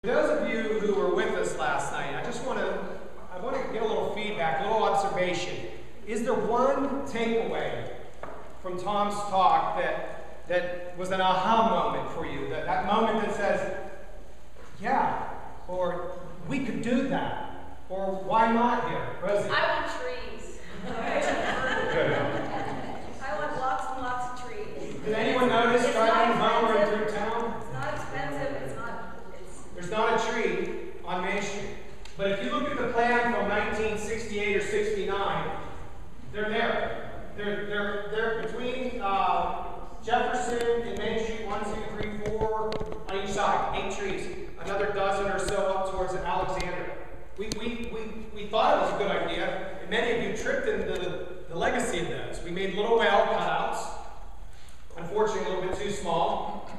For those of you who were with us last night, I want to get a little feedback, a little observation. Is there one takeaway from Tom's talk that was an aha moment for you? That moment that says, yeah, or we could do that, or why not here? Rosie? I want trees. I want lots and lots of trees. Did anyone notice driving home or through town? It's not expensive. There's not a tree on Main Street. But if you look at the plan from 1968 or 69, they're there. They're between Jefferson and Main Street, 1, 2, 3, 4 on each side, 8 trees. Another dozen or so up towards Alexander. We thought it was a good idea, and many of you tripped into the legacy of those. We made little whale cutouts, unfortunately a little bit too small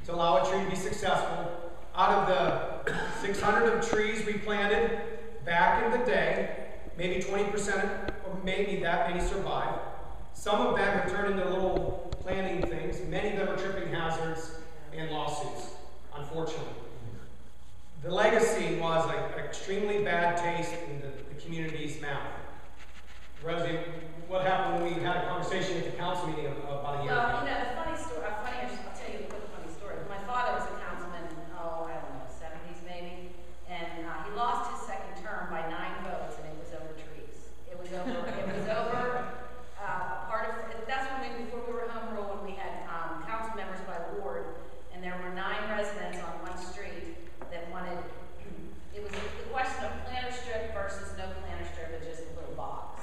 to allow a tree to be successful. Out of the 600 of trees we planted back in the day, maybe 20% or maybe that many survive. Some of them have turned into little planting things. Many of them are tripping hazards and lawsuits, unfortunately. The legacy was an extremely bad taste in the community's mouth. Rosie, what happened when we had a conversation at the council meeting about a year ago? Well, the funny story, I'll tell you a quick funny story. My father was a councilman, I don't know, 70s maybe, and he lost his second term by 9 votes, and it was over trees. It was over part of, that's before we were home rule, when we had council members by ward, and there were 9 residents on one street that wanted, it was the question of planter strip versus no planter strip, but just a little box.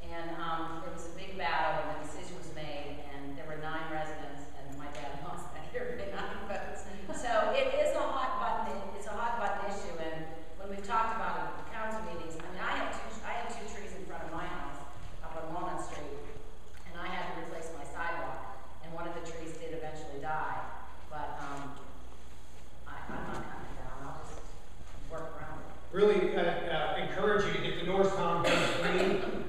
And there was a big battle, and the decision was made, and there were 9 residents, and my dad lost that here by 9 votes. So it is a hot button. It's a hot button issue, and when we've talked about it at council meetings, I had two trees in front of my house up on Walnut Street, and I had to replace my sidewalk, and one of the trees did eventually die, but I'm not cutting it down. I'll just work around it. Really encourage you to get to Norristown.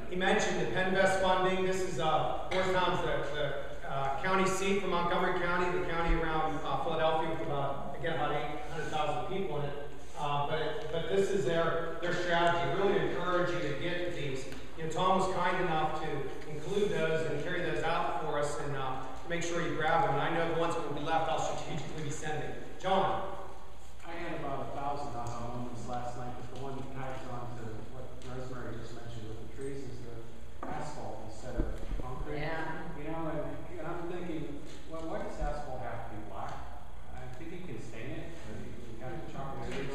He mentioned the Penvest funding. This is Norristown's the county seat for Montgomery County, the county around Philadelphia with about 800,000 people in it. But this is their strategy. Really encourage you to get these. Tom was kind enough to include those and carry those out for us and make sure you grab them. And I know the ones that will be left, I'll strategically be sending. John. I had about 1,000 moments last night, but the one that ties on to what Rosemary just mentioned with the trees is the asphalt instead of concrete. Yeah. And I'm thinking, well, why does asphalt have to be black? I think you can stain it, but you kind of chalk it in.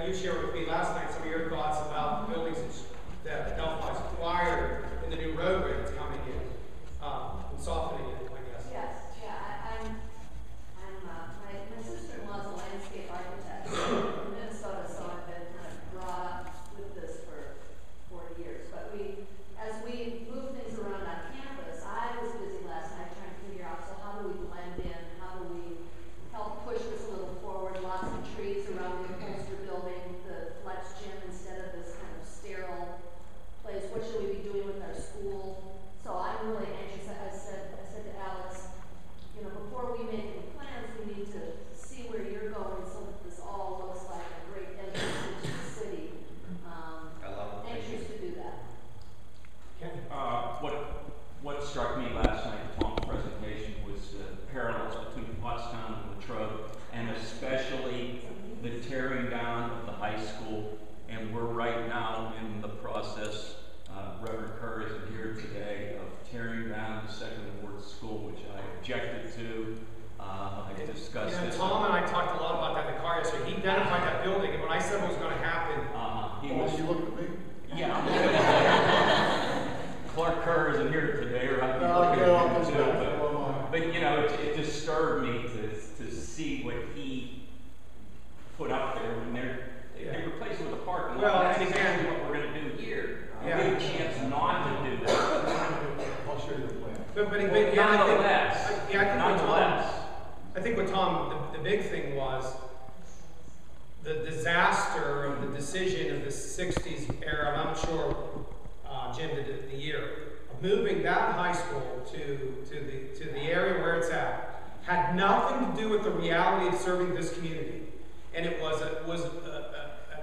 you shared with me last night some of your thoughts about the buildings that Delphi's acquired and the new roadway that's coming in, and softening it, I guess. Yes, yeah, my sister-in-law's a landscape architect in Minnesota, so I've been kind of brought up with this for 40 years. But as we move things around on campus, I was busy last night trying to figure out, so how do we blend in? How do we help push this a little forward? Lots of trees around the upholstery building, the flex gym instead of this kind of sterile place. What should we be doing with our school? So I'm really anxious. I said to Alex, you know, before we make any plans, we need to see where you're going so that this all looks like a great entrance into the city. I love it. Anxious to do that. What struck me last night at Tom's presentation was the parallels between Pottstown and Latrobe, and especially the tearing down of the high school. And we're right now in the process, Reverend Kerr isn't here today, of tearing down the Second Ward School, which I objected to. I discussed this. Tom and I talked a lot about that in the car yesterday. He identified that building, and when I said what was going to happen, He was. You looked at me? Yeah. Clark Kerr isn't here today, or I'd be looking at him too. But you know, it disturbed me to see what he put up there when they replaced it with a parking lot. Well, That's and exactly again, what we're going to do here. Yeah. We have a chance not to do that. I'll show you the plan. but Nonetheless, I think what Tom, the big thing was the disaster of the decision of the 60s era. I'm not sure Jim did the year of moving that high school to the area where it's at had nothing to do with the reality of serving this community, and it was an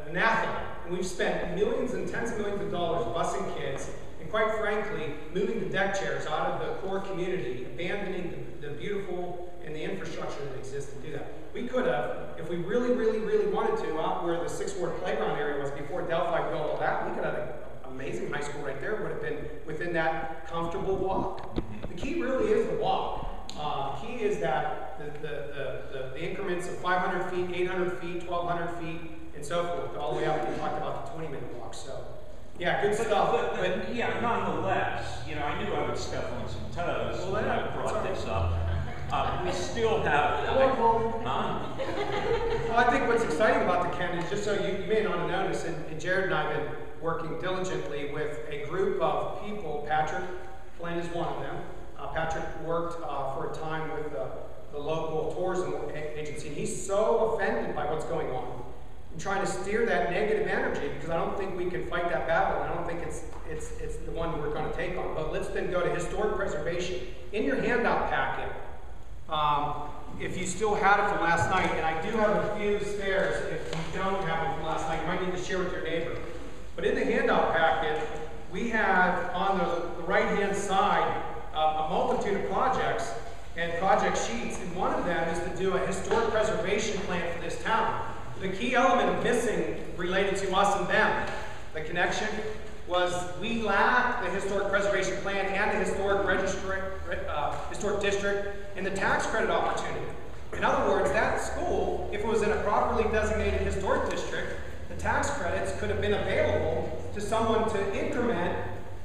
anathema. And we've spent millions and tens of millions of dollars busing kids, and quite frankly, moving the deck chairs out of the core community, abandoning the beautiful and the infrastructure that exists to do that. We could have, if we really, really, really wanted to, out where the 6th Ward playground area was before Delphi built all that, we could have an amazing high school right there. Would have been within that comfortable walk. The key really is the walk. The key is that the increments of 500 feet, 800 feet, 1,200 feet, and so forth, all the way up. We talked about the 20-minute walk. So, yeah, good stuff. But yeah, nonetheless, you know, I knew I would step on some toes when I brought this up. We still have. Well, I think what's exciting about the Ken is, just so you may not have noticed, and Jared and I have been working diligently with a group of people. Patrick Flynn is one of them. Patrick worked for a time with the local tourism agency, and he's so offended by what's going on and trying to steer that negative energy, because I don't think we can fight that battle, and I don't think it's the one we're going to take on. But let's then go to historic preservation. In your handout packet, if you still had it from last night, and I do have a few spares if you don't have them from last night, you might need to share with your neighbor. But in the handout packet, we have on the right-hand side a multitude of projects and project sheets, and one of them is to do a historic preservation plan for this town. The key element missing related to us and them, the connection, was we lacked the historic preservation plan and the historic district and the tax credit opportunity. In other words, that school, if it was in a properly designated historic district, the tax credits could have been available to someone to increment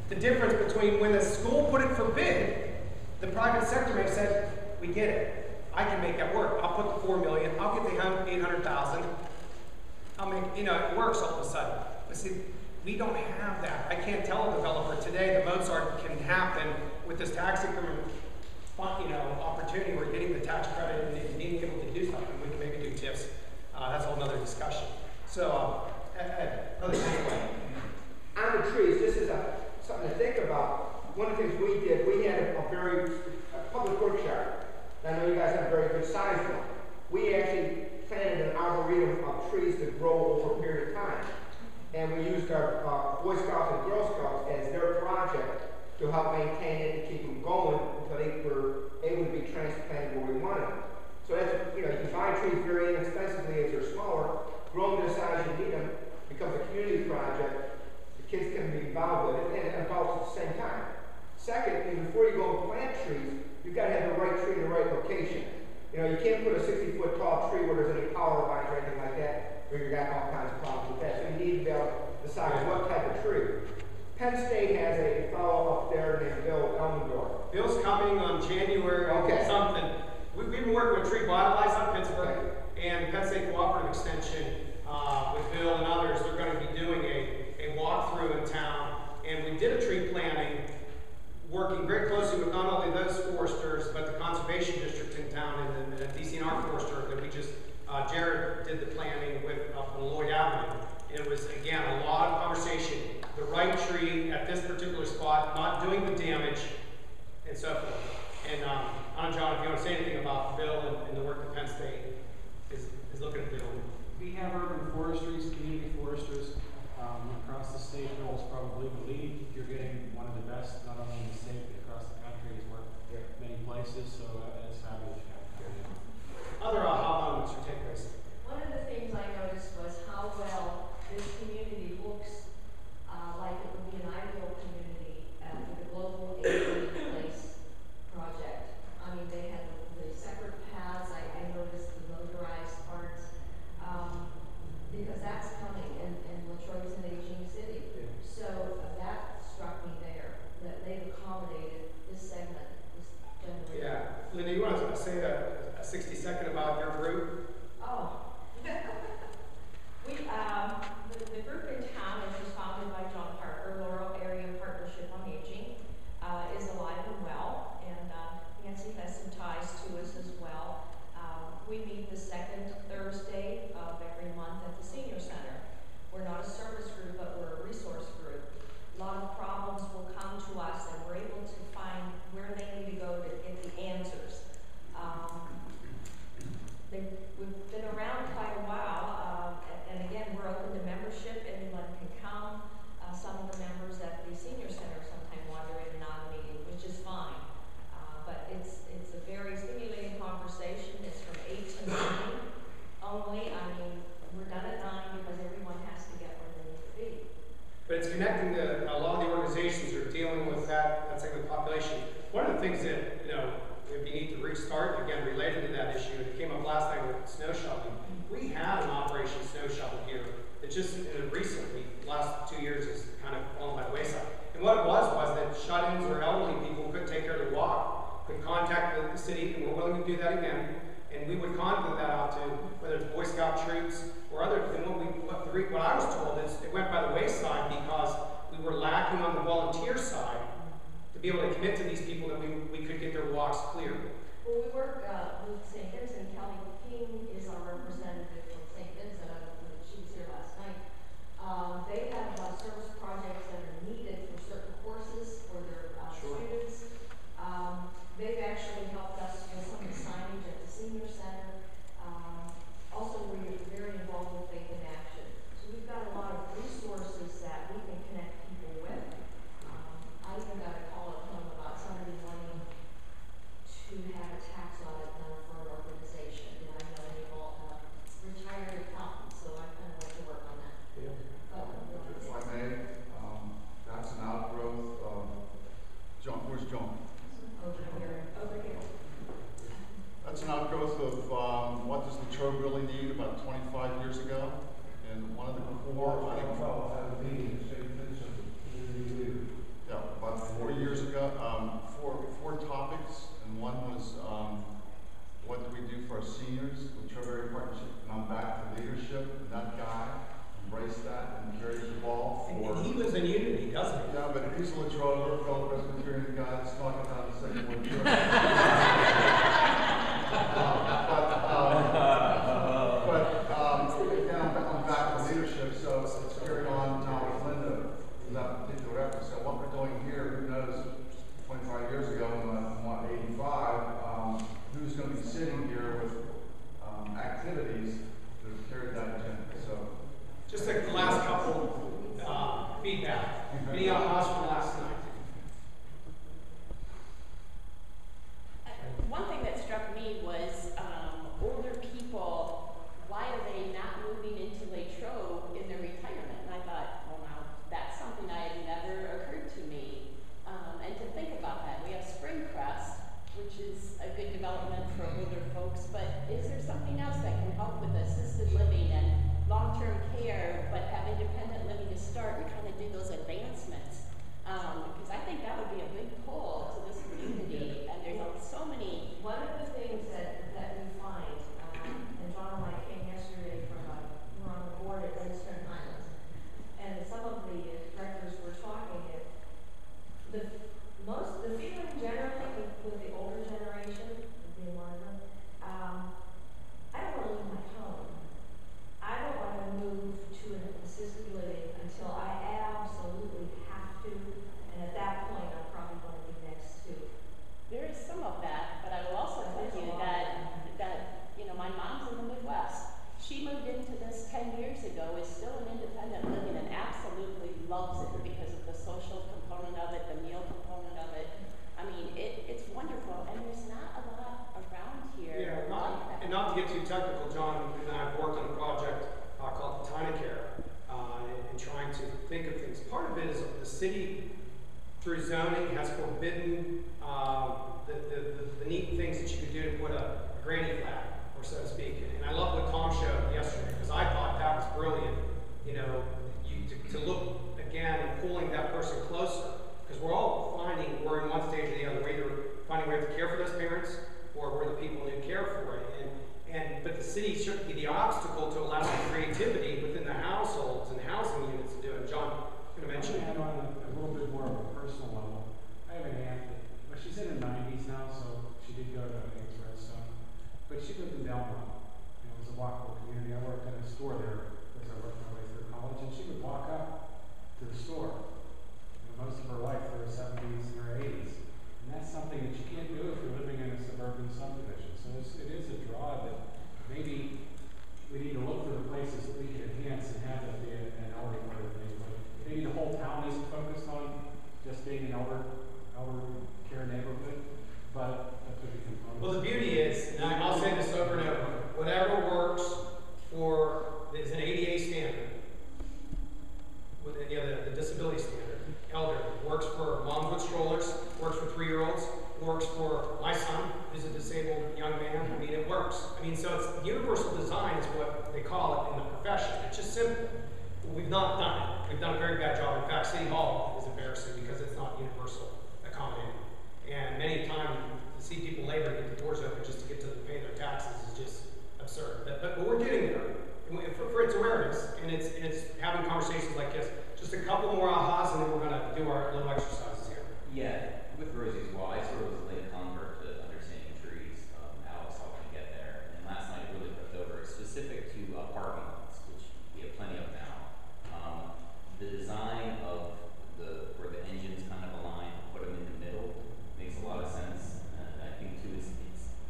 the difference between when the school put it for bid, the private sector may have said, we get it. I can make that work. I'll put the $4 million. I'll get the 800,000. I'll make, you know, it works all of a sudden. But see, we don't have that. I can't tell a developer today the Mozart can happen with this tax increment, opportunity. We're getting the tax credit and being able to do something. We can maybe do TIFs. That's a whole nother discussion. So, another takeaway. On the trees, this is something to think about. One of the things we did, we had a public workshop. I know you guys have a very good size one. We actually planted an arboretum of trees to grow over a period of time. And we used our Boy Scouts and Girl Scouts as their project to help maintain it and keep them going until they were able to be transplanted where we wanted them. So that's, you can buy trees very inexpensively as they're smaller, grow them to the size you need them, becomes a community project. The kids can be involved with it, and adults at the same time. Second, before you go and plant trees, you've got to have the right tree in the right location. You can't put a 60-foot tall tree where there's any power lines or anything like that, where you've got all kinds of problems. Jared did the planning with up on Lloyd Avenue. It was, again, a lot of conversation. The right tree at this particular spot, not doing the damage, and so forth. And I don't know, John, if you want to say anything about Bill and the work that Penn State is looking at doing. We have urban forestries, community foresters, across the state. Bill's probably the lead. You're getting one of the best, not only in the state, but across the country. He's worked many places, so it's fabulous. Other aha moments or takeaways? One of the things I noticed was how well this community looks like it would be an ideal community for the global AV place project. I mean, they had the separate paths. I noticed the motorized parts because that's coming, and Latrobe's an aging city. Yeah. So that struck me there, that they've accommodated this segment, this generation. Yeah. Linda, you want to say a 60-second about your group? Oh. The group in town, which was founded by John Parker, Laurel Area Partnership on Aging, is alive and well, and Nancy has some ties to us as well. We meet the second Thursday of every month at the Senior Center. We're not a service group, but we're a resource group. A lot of problems will come to us, and we're able to find where they need to go to get the answers. We've been around quite a while, and again, we're open to membership. Anyone can come. Some of the members at the Senior Center sometimes wander in and out of the meeting, which is fine. But it's a very stimulating conversation. It's from 8 to 9 only. I mean, we're done at 9 because everyone has to get where they need to be. But it's connecting a lot of the organizations that are dealing with that segment of the population. One of the things that, if you need to restart, again, related to that issue, and it came up last night with snow shoveling. We had an Operation Snow Shovel here that just recently, last 2 years, has kind of fallen by the wayside. And what it was that shut-ins or elderly people couldn't take care of their walk, could contact the city, and we're willing to do that again. And we would contact that out to whether it's Boy Scout troops or other. And what I was told is it went by the wayside because we were lacking on the volunteer side to be able to commit to these people that we could get their walks clear. Well, we work with St. Vincent. Kelly King is our representative from St. Vincent. I don't know if she was here last night. They have service projects that are needed for certain courses for their students. They've actually helped us with some of the signage at the Senior Center. Also, we're very involved with Faith in Action. So we've got a lot of resources that we can connect people with. I even got a call at home about somebody wanting to have a tax audit done for an organization. And I know they all have retired accountants, so I kind of like to work on that. Yeah. If I may, that's an outgrowth of John. Where's John? Over here. That's an outgrowth of what does Latrobe really need about 25 years ago, and one of the core, I think, about 4 years ago, four topics, and one was what do we do for our seniors, Latrobe Area Partnership, and I'm back to leadership, and that guy embraced that and carried the ball for. And he lives in Unity, doesn't he? Yeah, but he's a Latrobe, fellow Presbyterian guy that's knocking down the second one. Again, I'm back to leadership, so it's carried on now with Linda in that particular effort. So what we're doing here, who knows, 25 years ago, when I'm 85, who's going to be sitting here with activities that have carried that agenda. So, just like the last couple feedback. Any ahas from last night? One thing that struck me was older people, why are they not moving into Latrobe in their retirement? And I thought, well, now that's something that had never occurred to me. And to think about that, we have Springcrest, which is a good development for older folks, but is there something else that can help with assisted living and long-term care, but having through zoning has forbidden the neat things that you could do to put a granny flag, or so to speak. And I love what Tom showed yesterday, because I thought that was brilliant. You know, to look again and pulling that person closer, because we're all finding we're in one stage or the other. We're either finding we have to care for those parents, or we're the people who care for it. But the city shouldn't be the obstacle to allow creativity within the households and housing units to do it. John, I'm going to mention that on a little bit more of a personal level. I have an aunt that, well, she's in her 90s now, so she did go to AIDS Redstone, but she lived in Delmont. It was a walkable community. I worked in a store there as I worked my way through college, and she would walk up to the store. Most of her life, her 70s and her 80s. And that's something that you can't do if you're living in a suburban subdivision. So it is a draw that maybe we need to look for the places that we can enhance and have that be an elder part of the neighborhood. Maybe the whole town isn't focused on just being an elder care neighborhood, but that's what we can focus on. Well, the beauty is, and I'll say this over and over, whatever works for, there's an ADA standard, with the disability standard, elder, works for moms with strollers, works for 3-year-olds, works for my son, who's a disabled young man. I mean, it works. I mean, so it's universal design is what they call it in the profession. It's just simple. We've not done it. We've done a very bad job. In fact, City Hall is embarrassing because it's not universal accommodating. And many times to see people labor to get the doors open just to get to pay their taxes is just absurd. But we're getting there. For its awareness, and it's having conversations like this. Just a couple more ahas, and then we're going to do our little exercises here. Yeah, with Rosie as well, I sort of was a late convert to understanding trees. Alex helped me get there, and last night really flipped over. Specific to parking lots, which we have plenty of now. The design of where the engines kind of align, put them in the middle, makes a lot of sense. And I think too,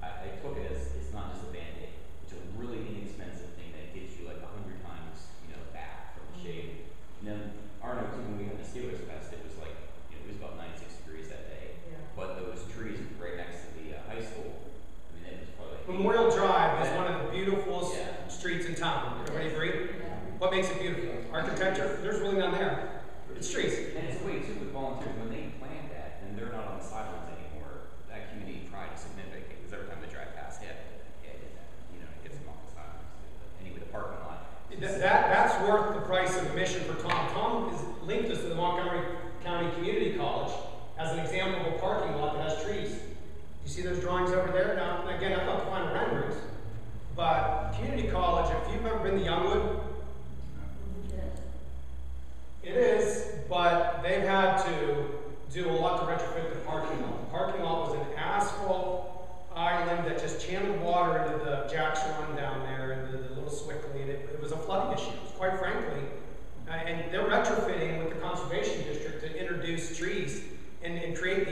I took it as it's not just a Band-Aid. It's a really inexpensive thing that gives you like 100 times, back from the shade. And then Arno too, when we had the Steelers Fest, it was like, it was about 96 degrees that day. Yeah. But those trees right next to the high school, I mean, it was probably like Memorial Drive is one of the beautiful streets in town. Everybody agree? Yeah. What makes it beautiful? Architecture? There's really none there. It's trees. And it's a way too with volunteers, when they planned that and they're not on the sidelines anymore, that community pride is significant because every time they drive past, it gets them off the sidelines. Anyway, the parking lot. That's worth the price of admission for Tom. Tom has linked us to the Montgomery County Community College as an example of a parking lot that has trees. You see those drawings over there? Now, again, I'm not the final renderings, but community college, if you've ever been to Youngwood, it is, but they've had to do a lot to retrofit the parking lot. The parking lot was an asphalt island that just channeled water into the Jack's Run down there, into the little Swickley, and it was a flooding issue, quite frankly. And they're retrofitting with the Conservation District to introduce trees and create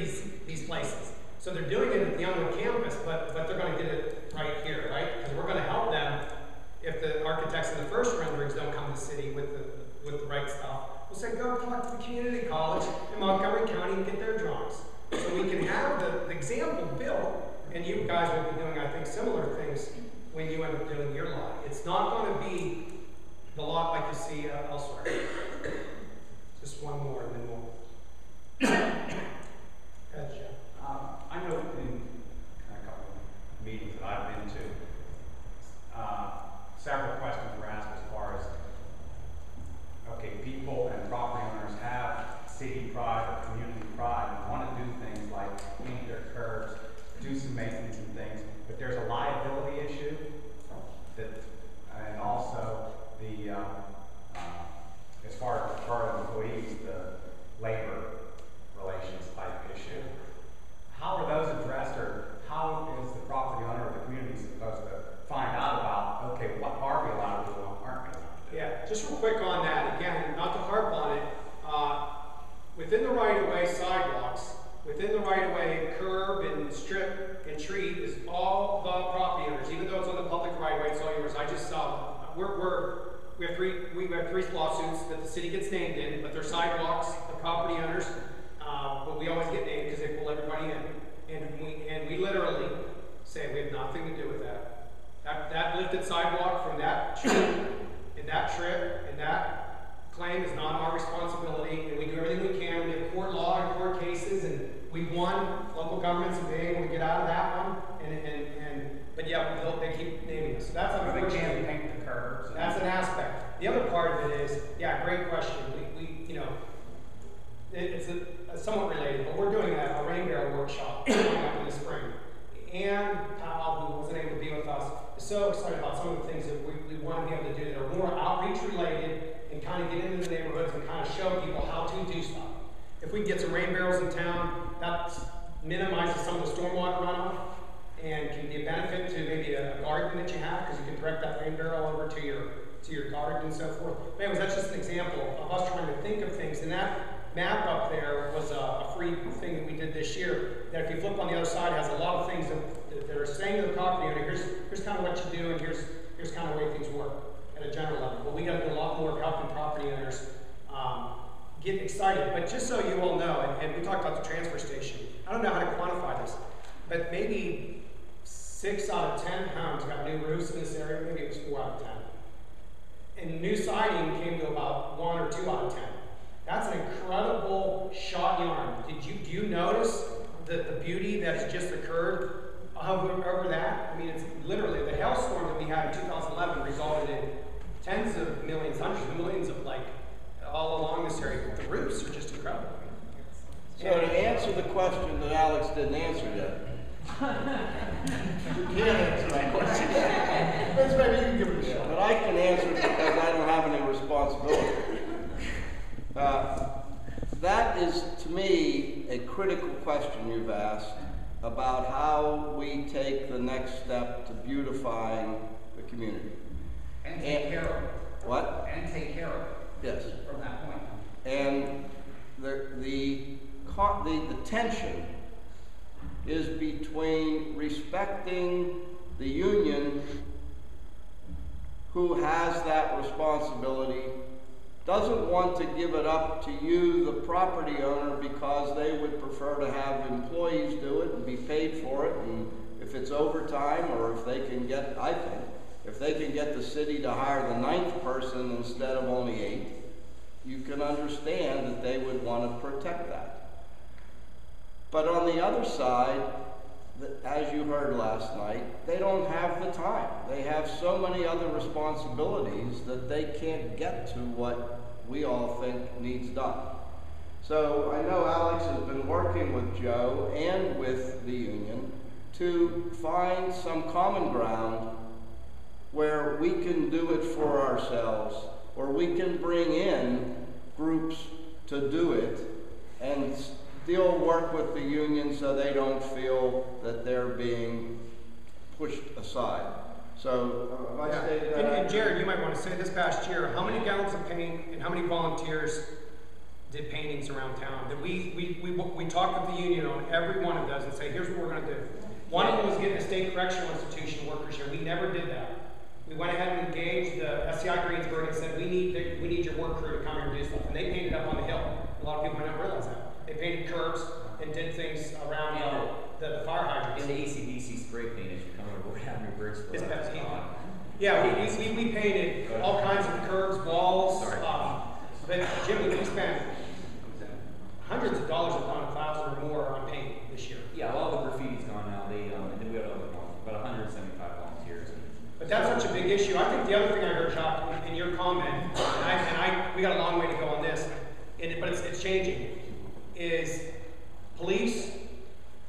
these places. So they're doing it at the Youngwood campus, but they're going to get it right here, right? Because we're going to help them if the architects in the first renderings don't come to the city with the right stuff. We'll say, go talk to the community college in Montgomery County and get their drawings. So we can have the example built, and you guys will be doing, I think, similar things when you end up doing your lot. It's not going to be the lot like you see elsewhere. Just one more, and then we'll. Ahead, Jeff. I know in a couple of meetings that I've been to, several questions were asked as far as, okay, people and property owners have city pride or community pride and want to do things like paint their curbs, do some maintenance and things, but there's a liability issue and also the, as far as employees, the labor relations type issue. How are those addressed, or how is the property owner or the community supposed to find out about, okay, what are we allowed to do and what aren't we allowed to do? Yeah, just real quick on that, again, not to harp on it, within the right-of-way sidewalks, within the right-of-way curb and strip and tree is all the property owners, even though it's on the public right-of-way, it's all yours. I just saw, we have three lawsuits that the city gets named in, but they're sidewalks, the property owners, but we always get named because they pull everybody in. And we literally say we have nothing to do with that. That lifted sidewalk from that tree, and that trip, and that claim is not our responsibility, and we do everything we can. We have court law and court an aspect. The other part of it is, yeah, great question. We you know, it's somewhat related, but we're doing a rain barrel workshop coming up in the spring. Ann Powell, who wasn't able to be with us, is so excited about some of the things that we want to be able to do that are more outreach related and kind of get into the neighborhoods and kind of show people how to do stuff. If we get some rain barrels in town, that minimizes some of the stormwater runoff and can be a benefit to maybe a garden that you have, because you can direct that rain barrel over to your garden and so forth. But anyways, that's just an example of us trying to think of things. And that map up there was a free thing that we did this year, that if you flip on the other side, it has a lot of things that are saying to the property owner, here's kind of what you do, and here's kind of the way things work at a general level. But we got to do a lot more of helping property owners get excited. But just so you all know, and we talked about the transfer station, I don't know how to quantify this, but maybe 6 out of 10 homes got new roofs in this area, maybe it was 4 out of 10. And new siding came to about 1 or 2 out of 10. That's an incredible shot yarn. Do you notice the beauty that has just occurred over that? I mean, it's literally the hailstorm that we had in 2011 resulted in tens of millions, hundreds of millions of all along this area. The roofs are just incredible. So to answer the question that Alex didn't answer yet. You can't answer that question. Maybe you can give it a shot. But I can answer it because I don't have any responsibility. That is, to me, a critical question you've asked about how we take the next step to beautifying the community. And take care of it. What? And take care of it. Yes. From that point. And the tension is between respecting the union, who has that responsibility, doesn't want to give it up to you, the property owner, because they would prefer to have employees do it and be paid for it, and if it's overtime, or if they can get, I think, if they can get the city to hire the 9th person instead of only 8, you can understand that they would want to protect that. But on the other side, as you heard last night, they don't have the time. They have so many other responsibilities that they can't get to what we all think needs done. So I know Alex has been working with Joe and with the union to find some common ground where we can do it for ourselves, or we can bring in groups to do it and still work with the union so they don't feel that they're being pushed aside. So I stated that. And Jared, you might want to say this past year, how many gallons of paint and how many volunteers did paintings around town? That we talked with the union on every one of those and say, here's what we're going to do. One of them was getting a state correctional institution workers here. We never did that. We went ahead and engaged the SCI Greensburg and said, we need your work crew to come here and do stuff. And they painted up on the hill. A lot of people might not realize that. They painted curbs and did things around the fire hydrants. And the ACDC spray paint as you come over Avenue Birdsville. It's best. Yeah, we painted all kinds of curbs, walls. But Jim, we spent hundreds of dollars, if not $1,000 or more, on paint this year. Yeah, all the graffiti's gone now. And then we had about 175 volunteers. But that's such a big issue. I think the other thing I heard, Jacques, in your comment, and we got a long way to go on this, but it's changing, is police,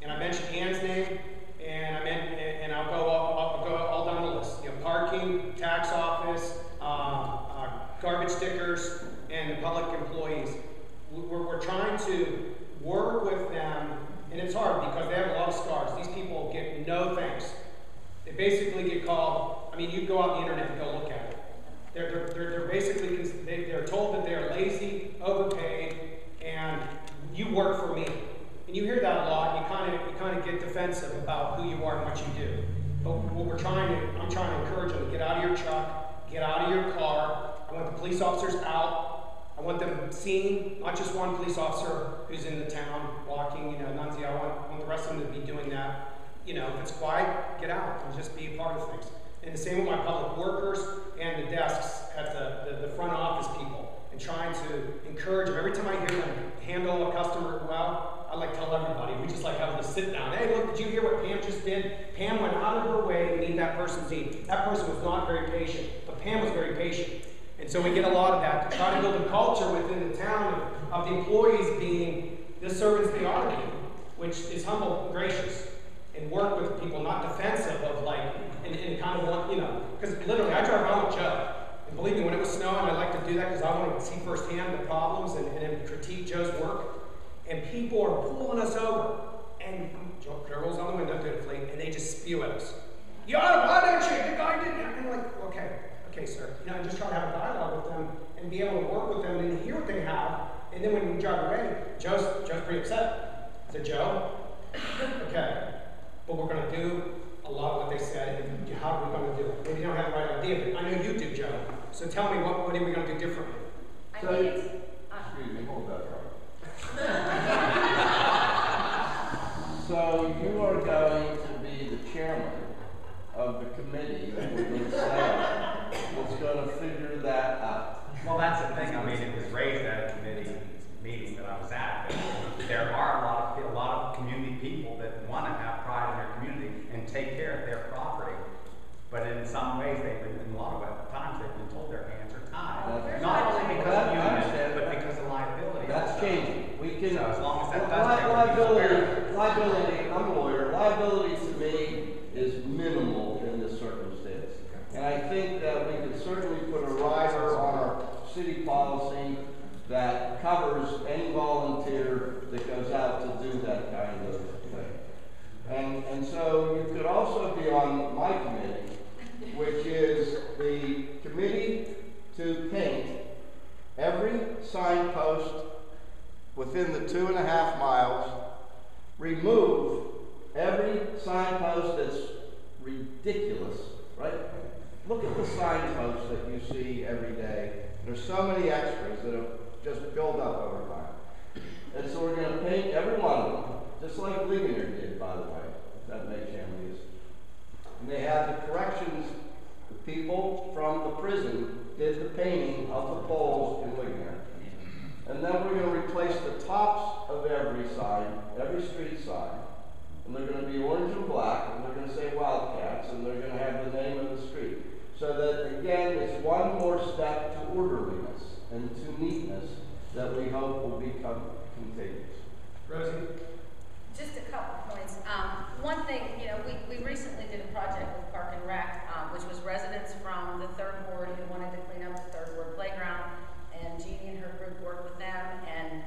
and I mentioned Ann's name, and I'll go all down the list. You know, parking, tax office, garbage stickers, and public employees. We're trying to work with them, and it's hard because they have a lot of scars. These people get no thanks. They basically get called, I mean, you go out on the internet and go look at it. They're basically, they're told that they're lazy, overpaid, and you work for me. And you hear that a lot, and you kind of get defensive about who you are and what you do. But what I'm trying to encourage them to get out of your truck, get out of your car. I want the police officers out. I want them seen, not just one police officer who's in the town walking, Nunzi. I want the rest of them to be doing that. If it's quiet, get out and just be a part of things. And the same with my public workers and the desks at the front office people, and trying to encourage them. Every time I hear them handle a customer well, I tell everybody, we just have to sit down. Hey, look, did you hear what Pam just did? Pam went out of her way to meet that person's need. That person was not very patient, but Pam was very patient. education. And so we get a lot of that to try to build a culture within the town of the employees being the servants they ought to be, which is humble and gracious, and work with people, not defensive of like, and kind of want, you know, because literally I drive around with Joe. And believe me, when it was snowing, I like to do that because I want to see firsthand the problems and critique Joe's work. And people are pulling us over, and Joe rolls on the window dutifully, and they just spew at us. Why don't you? The guy didn't. And I'm like, okay, sir. You know, and just try to have a dialogue with them and be able to work with them and hear what they have. And then when we drive away, Joe's pretty upset. I said, Joe, okay, but we're going to do a lot of what they said, and how are we going to do it? Maybe you don't have the right idea, but I know you do, Joe. So tell me, what are we going to do differently? I think it's, Excuse me, hold that right. So you are going to be the chairman of the committee that we're going to set up that's going to figure that out. Well, that's the thing. I mean, it was raised at a committee meeting that I was at. There are a lot of community people that want to have pride in their community and take care of their property. But in some ways, in a lot of times, they've been told their hands are tied. Not only because of unit, but because of liability. That's changing. We can, so as long as that does liability, I'm a lawyer, liability to me is minimal in this circumstance. And I think that we could certainly put a rider on our city policy that covers any volunteer that goes out to do that kind of thing. And so you could also be on my committee, which is the committee to paint every signpost within the 2.5 miles, remove every signpost that's ridiculous, right? Look at the signposts that you see every day. There's so many extras that have just built up over time. And so we're going to paint every one of them, just like Ligonier did, by the way, if that makes any use. And they have the corrections, the people from the prison did the painting of the poles in Ligonier. And then we're going to replace the tops of every sign, every street sign. And they're going to be orange and black, and they're going to say Wildcats, and they're going to have the name of the street. So that, again, it's one more step to orderliness and to neatness that we hope will become contagious. Rosie? just a couple points. One thing, we recently did a project with Park and Rec, which was residents from the Third Ward who wanted to clean up the Third Ward playground, and Jeannie and her group worked with them, and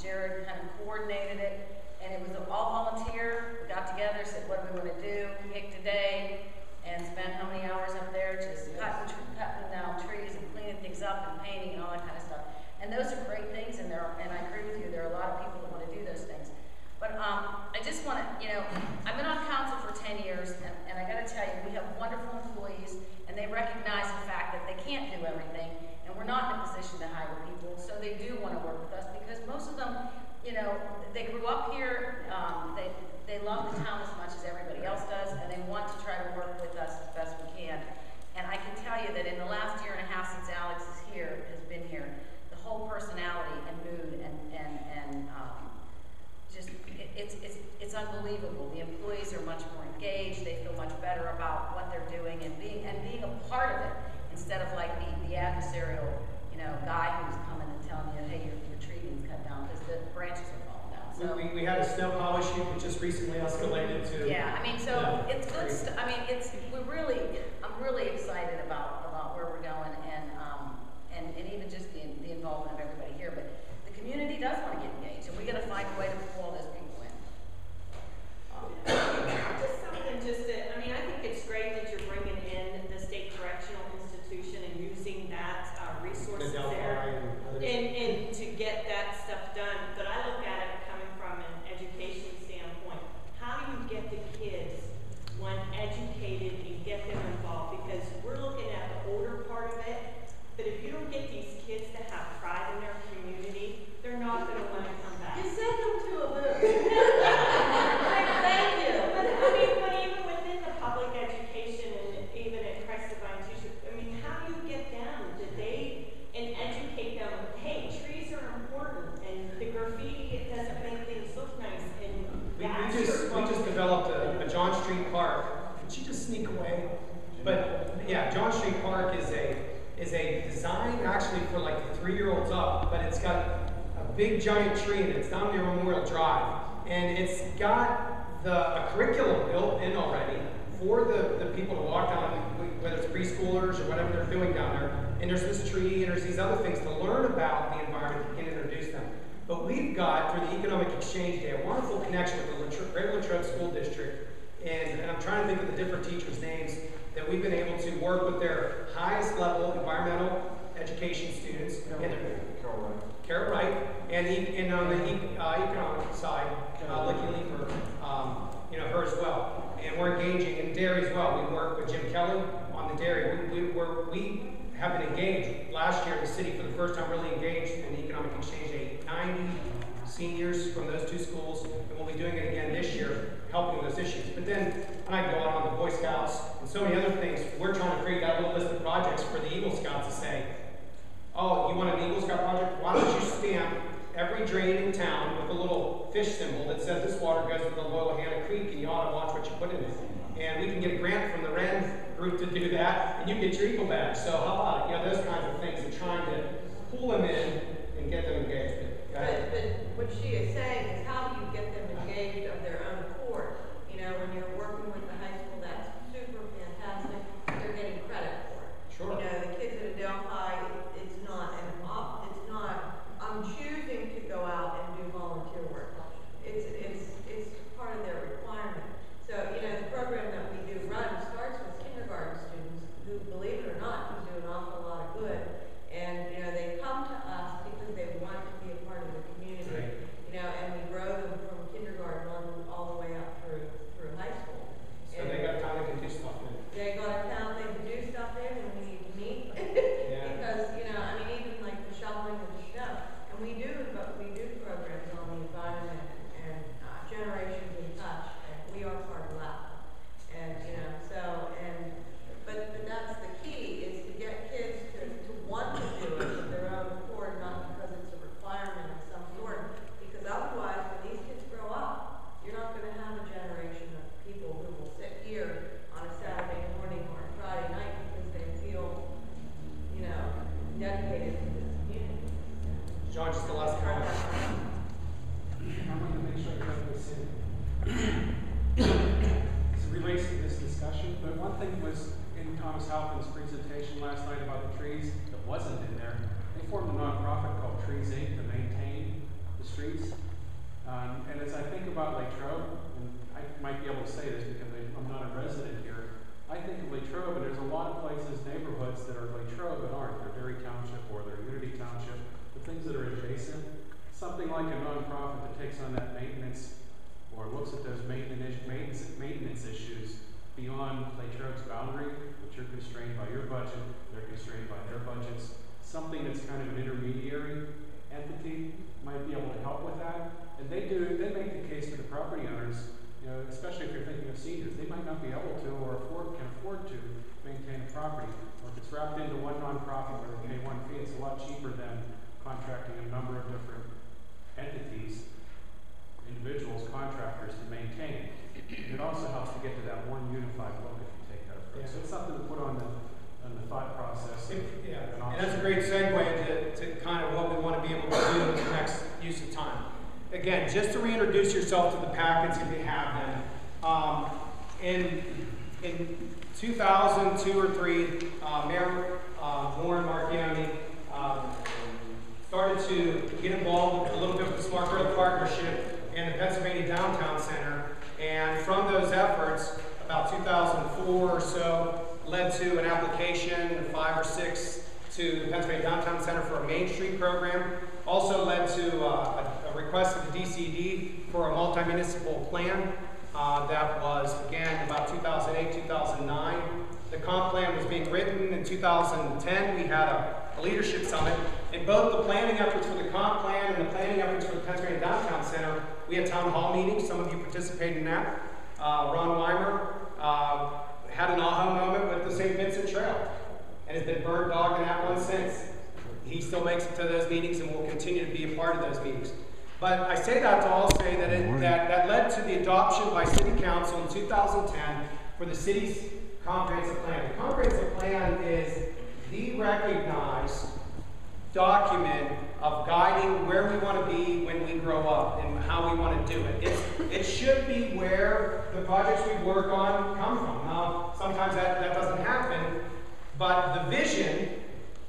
Jared kind of coordinated it, and it was all volunteer. We got together, said, what do we want to do? Picked a day, and spent how many hours up there just cutting down trees and cleaning things up and painting and all that kind of stuff. And those are great things, and I agree with you, there are a lot of people that want to do those things. But I just want to, I've been on council for 10 years, and I got to tell you, we have wonderful employees, and they recognize the fact that they can't do everything, and we're not in a position to hire people, so they do want to work with us, because most of them, they grew up here, they love the town as much as everybody else does, and they want to try to work with us as best we can. And I can tell you that in the last year and a half since Alex has been here, the whole personality and mood and just it's unbelievable. The employees are much more engaged. They feel much better about what they're doing and being a part of it, instead of like the adversarial guy who's coming and telling you, hey, your tree needs cut down because the branches are falling down. So we had a snow polish shoot that just recently escalated to. Yeah, it's good stuff. I'm really excited about where we're going and even just the involvement of everybody here. But the community does want to get engaged, and we got to find a way to pull all those people in. I think it's great that you're bringing in the state correctional institution and using that resources there and to get that stuff done. But I look at it coming from an education standpoint. How do you get the kids, one, educated and get them involved? Because we're looking at the big giant tree, and it's down near Memorial Drive, and it's got a curriculum built in already for the people to walk down, whether it's preschoolers or whatever they're doing down there. And there's this tree, and there's these other things to learn about the environment that can introduce them. But we've got, through the Economic Exchange Day, a wonderful connection with the Greater Latrobe School District, and I'm trying to think of the different teachers' names that we've been able to work with their highest level environmental education students. Carol Wright, and on the economic side, Licky Leeper, her as well. And we're engaging in dairy as well. We work with Jim Kelly on the dairy. We have been engaged last year in the city for the first time, really engaged in the Economic Exchange Day. 90 seniors from those two schools, and we'll be doing it again this year, helping with those issues. But then, and I go out on the Boy Scouts and so many other things. We're trying to create that little list of projects for the Eagle Scouts to say, oh, you want an Eagle Scout project? Why don't you stamp every drain in town with a little fish symbol that says this water goes to the Loyal Hannah Creek, and you ought to watch what you put in it. And we can get a grant from the Wren group to do that, and you get your Eagle badge. So how about it? Those kinds of things, and trying to pull them in and get them engaged. But what she is saying is, how do you get them engaged of their own accord? When you're working with the high school, that's super fantastic. They're getting credit for it. Sure. The kids at Adelphi, it's not, I'm choosing to go out and do volunteer work. It's part of their requirement. So, the program that we do run starts with kindergarten students who, believe it or not, can do an awful lot of good. And, they come to us because they want to be a part of the community. Right. And we grow them from kindergarten on all the way up through high school. So they got time they can do stuff in. They got a town they can do stuff in, and we need to meet. Yeah. Because, even like the shoveling of the snow. And we do programs on the environment and Generations in Touch, and we are part of that. And, but that's the key, is to get kids to want to do it of their own accord, not because it's a requirement of some sort. Because otherwise, when these kids grow up, you're not going to have a generation of people who will sit here on a Saturday morning or a Friday night because they feel, dedicated to this community. John, just the last comment. I want to make sure I got this in. It relates to this discussion, but one thing was in Thomas Halpin's presentation last night about the trees that wasn't in there. They formed a nonprofit called Trees Inc. to maintain the streets. And as I think about Latrobe, and I might be able to say this because I'm not a resident here, I think of Latrobe, and there's a lot of places, neighborhoods that are Latrobe but aren't. They're Dairy Township or they're Unity Township, the things that are adjacent. Something like a nonprofit that takes on that maintenance or looks at those maintenance issues beyond Latrobe's boundary, which are constrained by your budget, they're constrained by their budgets. Something that's kind of an intermediary entity might be able to help with that. And they make the case to the property owners, especially if you're thinking of seniors. They might not be able to or can afford to maintain a property. Or if it's wrapped into one nonprofit where they pay one fee, it's a lot cheaper than contracting a number of different entities, individuals, contractors to maintain. It also helps to get to that one unified look if you take that approach. So it's something to put on the thought process. And that's a great segue to kind of what we want to be able to do in the next use of time. Again, just to reintroduce yourself to the packets if you have them. In 2002 or 3, Mayor Warren Marchioni started to get involved a little bit with the Smart Growth Partnership and the Pennsylvania Downtown Center. And from those efforts, about 2004 or so, led to an application, 5 or 6, to the Pennsylvania Downtown Center for a Main Street program. Also led to a request of the DCD for a multi-municipal plan that was, again, about 2008, 2009. The comp plan was being written in 2010. We had a leadership summit. In both the planning efforts for the comp plan and the planning efforts for the Pennsylvania Downtown Center, we had town hall meetings. Some of you participated in that. Ron Weimer had an aha moment with the St. Vincent Trail and has been bird dogging that one since. He still makes it to those meetings and will continue to be a part of those meetings. But I say that to all say that that led to the adoption by City Council in 2010 for the city's comprehensive plan. The comprehensive plan is the recognized document of guiding where we want to be when we grow up and how we want to do it. It should be where the projects we work on come from. Now, sometimes that doesn't happen, but the vision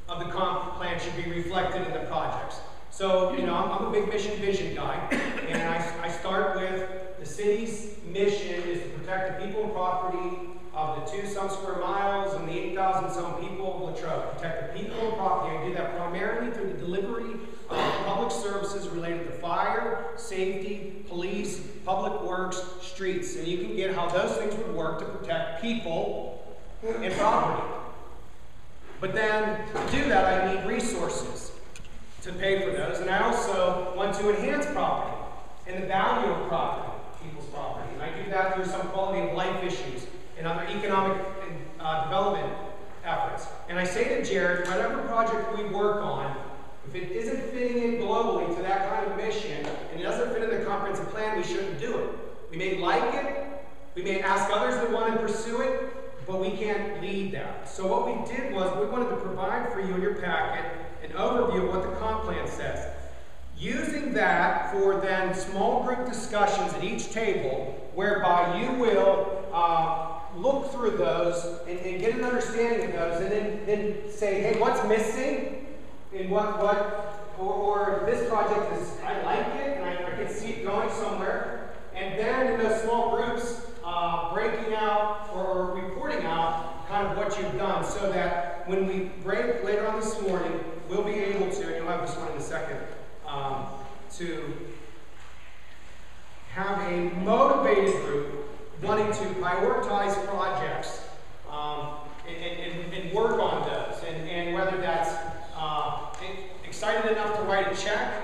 of the comp plan should be reflected in the projects. So, you know, I'm a big mission vision guy, and I start with the city's mission is to protect the people and property of the 2-some square miles and the 8,000-some people of Latrobe. Protect the people and property. I do that primarily through the delivery of public services related to fire, safety, police, public works, streets. And you can get how those things would work to protect people and property. But then, to do that, I need resources to pay for those. And I also want to enhance property and the value of property, people's property. And I do that through some quality of life issues and other economic and development efforts. And I say to Jared, whatever project we work on, if it isn't fitting in globally to that kind of mission, and it doesn't fit in the comprehensive plan, we shouldn't do it. We may like it, we may ask others that want to pursue it, but we can't lead that. So what we did was we wanted to provide for you in your packet an overview of what the comp plan says. Using that for then small group discussions at each table, whereby you will look through those and get an understanding of those, and then say, hey, what's missing? And or this project is, I like it, and I can see it going somewhere. And then in those small groups, breaking out or reporting out kind of what you've done, so that when we break later on this morning, we'll be able to, and you'll have this one in a second, to have a motivated group wanting to prioritize projects and work on those, and whether that's excited enough to write a check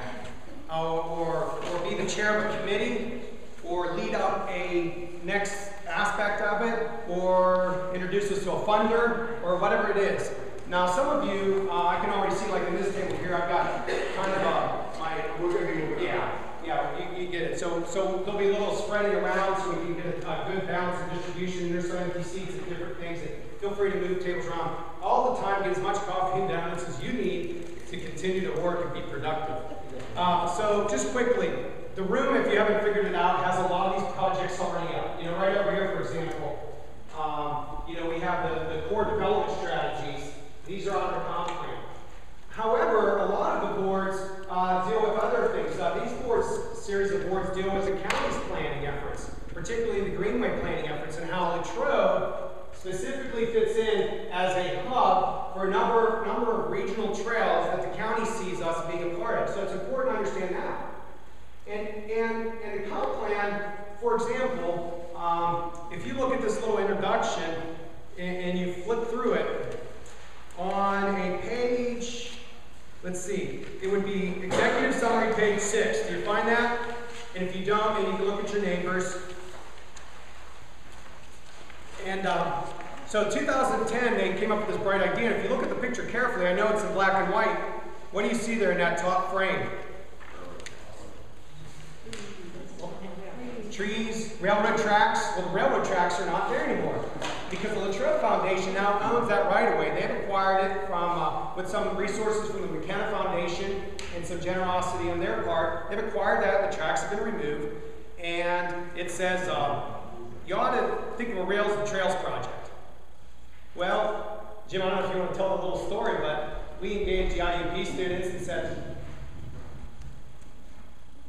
or be the chair of a committee or lead up a next aspect of it or introduce us to a funder or whatever it is. Now, some of you, I can already see, like in this table here, I've got kind of we're going to be moving. Yeah, you get it. So there'll be a little spreading around so we can get a good balance of distribution. There's some empty seats and different things. And feel free to move tables around all the time. Get as much coffee and donuts as you need to continue to work and be productive. So just quickly, the room, if you haven't figured it out, has a lot of these projects already up. You know, right over here, for example, you know, we have the core development strategies. These are on the comp plan. However, a lot of the boards deal with other things. Series of boards deal with the county's planning efforts, particularly the Greenway planning efforts, and how Latrobe specifically fits in as a hub for a number of regional trails that the county sees us being a part of. So it's important to understand that. And the comp plan, for example, if you look at this little introduction and you flip through it, on a page, let's see, it would be executive summary page 6. Do you find that? And if you don't, maybe you can look at your neighbors. And so 2010, they came up with this bright idea. And if you look at the picture carefully, I know it's in black and white. What do you see there in that top frame? Trees, railroad tracks. Well, the railroad tracks are not there anymore because the Latrobe Foundation now owns that right away. They've acquired it from, with some resources from the McKenna Foundation and some generosity on their part. They've acquired that. The tracks have been removed, and it says you ought to think of a Rails and Trails project. Well, Jim, I don't know if you want to tell a little story, but we engaged the IUP students and said,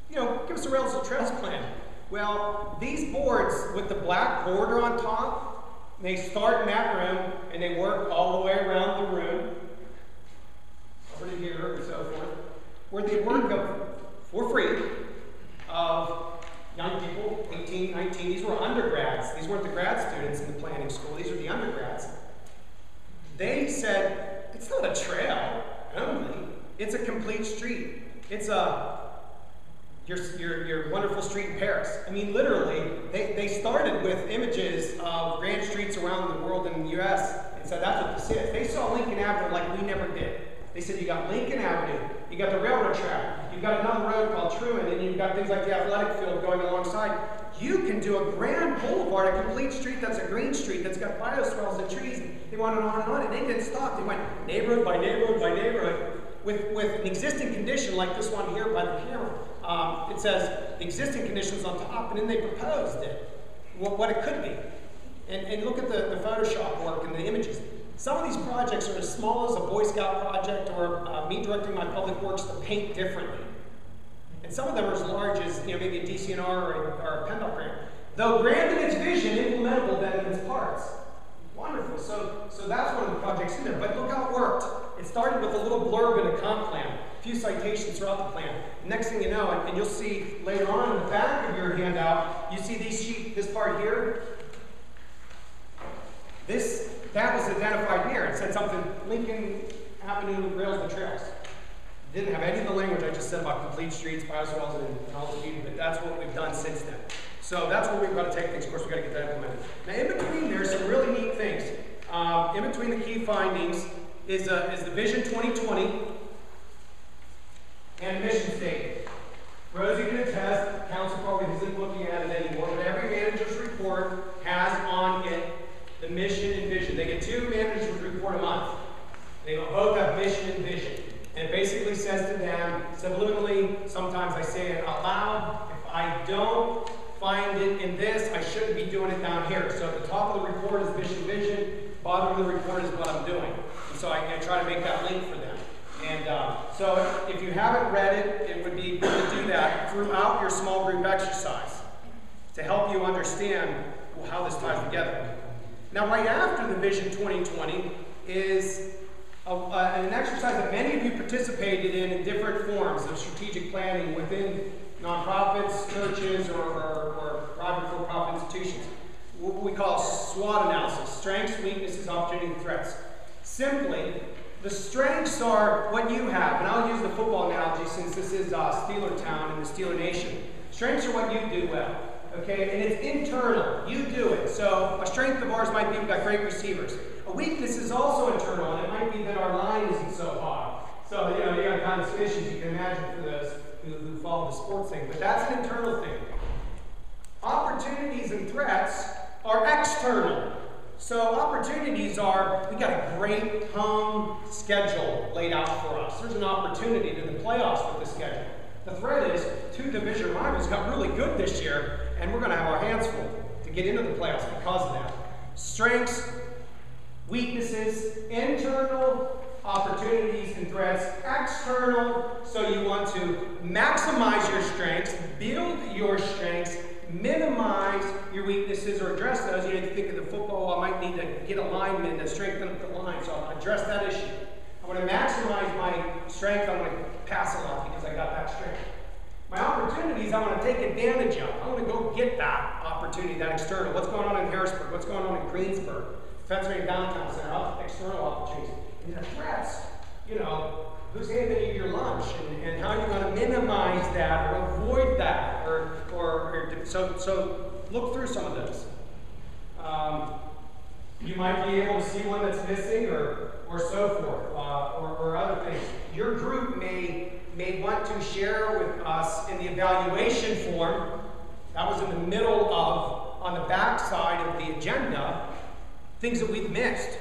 you know, give us a Rails and Trails plan. Well, these boards with the black border on top, they start in that room and they work all the way around the room, over to here and so forth, where they work for free of young people, 18, 19. These were undergrads. These weren't the grad students in the planning school. These are the undergrads. They said, it's not a trail only. It's a complete street. It's your wonderful street in Paris. I mean, literally, they started with images of grand streets around the world in the U.S. and said that's what this is. They saw Lincoln Avenue like we never did. They said you got Lincoln Avenue, you got the railroad track, you've got another road called Truman, and you've got things like the athletic field going alongside. You can do a grand boulevard, a complete street that's a green street that's got bioswales and trees. And they went on and on, and they didn't stop. They went neighborhood by neighborhood by neighborhood. with an existing condition like this one here by the camera. It says the existing conditions on top, and then they proposed it, what it could be. And look at the Photoshop work and the images. Some of these projects are as small as a Boy Scout project or me directing my public works to paint differently. And some of them are as large as maybe a DCNR or a PennDOT grant. Though grand in its vision, implementable then in its parts. Wonderful. So that's one of the projects in there. But look how it worked. It started with a little blurb in a comp plan, a few citations throughout the plan. Next thing you know, and you'll see later on in the back of your handout, you see this part here. That was identified here. It said something, Lincoln Avenue rails and trails. It didn't have any of the language I just said about complete streets, bioswales, and all the people, but that's what we've done since then. So that's where we've got to take things. Of course, we've got to get that implemented. Now, in between there's some really neat things. In between the key findings is the Vision 2020 and mission statement. Rosie can attest, council probably isn't looking at it anymore, but every manager's report has on it the mission and vision. They get 2 managers' report a month. They both have mission and vision. And it basically says to them, subliminally, sometimes I say it out loud, if I don't find it in this, I shouldn't be doing it down here. So at the top of the report is mission, vision. Bottom of the report is what I'm doing. And so I try to make that link for them. And so if you haven't read it, it would be good to do that throughout your small group exercise to help you understand how this ties together. Now, right after the Vision 2020 is an exercise that many of you participated in different forms of strategic planning within nonprofits, churches, or private for-profit institutions. What we call SWOT analysis: strengths, weaknesses, opportunities, and threats. Simply, the strengths are what you have, and I'll use the football analogy since this is Steeler Town and the Steeler Nation. Strengths are what you do well. Okay, and it's internal. You do it. So a strength of ours might be we've got great receivers. A weakness is also internal, and it might be that our line isn't so high. So you got kind of some issues you can imagine for those who follow the sports thing. But that's an internal thing. Opportunities and threats are external. So opportunities are, we got a great home schedule laid out for us. There's an opportunity to the playoffs with the schedule. The threat is 2 division rivals got really good this year, and we're going to have our hands full to get into the playoffs because of that. Strengths, weaknesses, internal, opportunities and threats, external, so you want to maximize your strengths, build your strengths, minimize your weaknesses or address those. You need to think of the football, I might need to get a lineman to strengthen up the line, so I'll address that issue. I want to maximize my strength, I want to pass a lot because I got that strength. My opportunities, I want to take advantage of. I want to go get that opportunity, that external. What's going on in Harrisburg? What's going on in Greensburg? Pennsylvania Downtown Center, external opportunities. And the threats, who's handing you your lunch and how you're going to minimize that or avoid that so look through some of those. You might be able to see one that's missing or so forth or other things. Your group may want to share with us in the evaluation form, that was in the middle of, on the back side of the agenda, things that we've missed.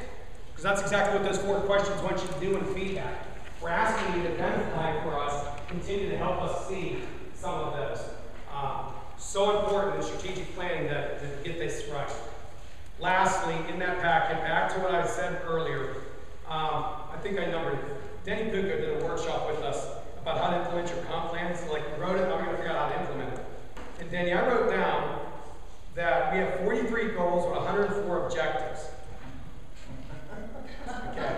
Because that's exactly what those 4 questions want you to do in feedback. We're asking you to identify for us, continue to help us see some of those. So important in strategic planning to get this right. Lastly, in that packet, back to what I said earlier, I think I numbered it. Denny Puka did a workshop with us about how to implement your comp plans. Like, we wrote it, I'm going to figure out how to implement it. And Denny, I wrote down that we have 43 goals with 104 objectives. Okay.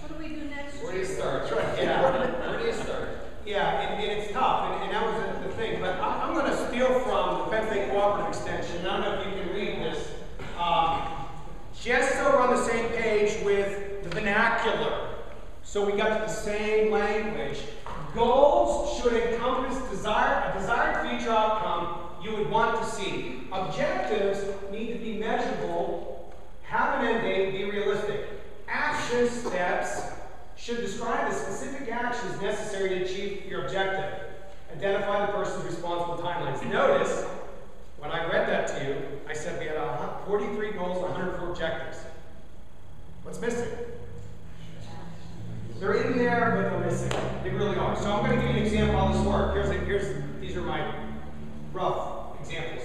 What do we do next? Where do you start? Yeah. Where do you start? Yeah, and it's tough, and that was the thing. But I'm going to steal from the Penn Cooperative Extension. I don't know if you can read this. Just so we're on the same page with the vernacular. So we got the same language. Goals should encompass a desired future outcome you would want to see. Objectives need to be measurable, have an end date, be realistic. Action steps should describe the specific actions necessary to achieve your objective. Identify the person's responsible timelines. Notice, when I read that to you, I said we had 43 goals and 104 objectives. What's missing? They're in there, but they're missing. They really are. So I'm going to give you an example of how this works. These are my rough examples.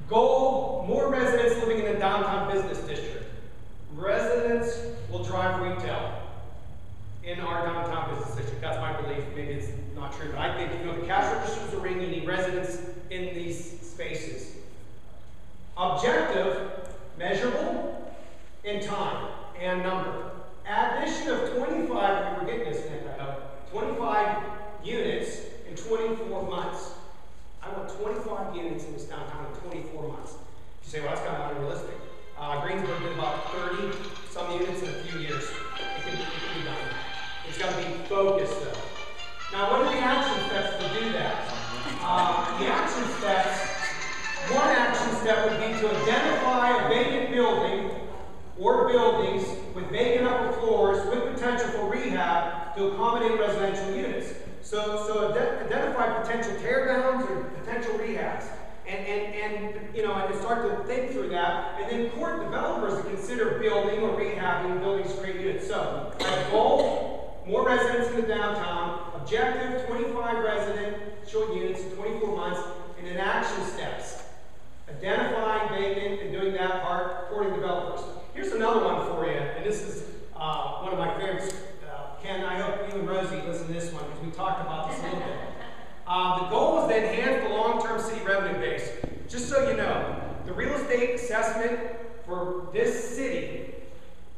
Goal, more residents living in the downtown business district. Residents will drive retail in our downtown business district. That's my belief. Maybe it's not true, but I think, you know, the cash registers are ringing, you need residents in these spaces. Objective, measurable, in time and number. Addition of 25, we're getting this, Nick, I hope, 25 units in 24 months. I want 25 units in this downtown in 24 months. You say, well, that's kind of unrealistic. Greensburg did about 30 some units in a few years. It can be done. It's got to be focused, though. Now, what are the action steps to do that? The action steps, one action step would be to identify a vacant building or buildings with vacant upper floors with potential for rehab to accommodate residential units. So identify potential tear downs or potential rehabs. And you know, and start to think through that, and then court developers to consider building or rehabbing buildings to create units. So, my goal, more residents in the downtown, objective, 25 residential units in 24 months, and then action steps. Identifying vacant and doing that part, courting developers. Here's another one for you, and this is one of my favorites. Ken, I hope you and Rosie listen to this one, because we talked about this a little bit. The goal is to enhance the long-term city revenue base. Just so you know, the real estate assessment for this city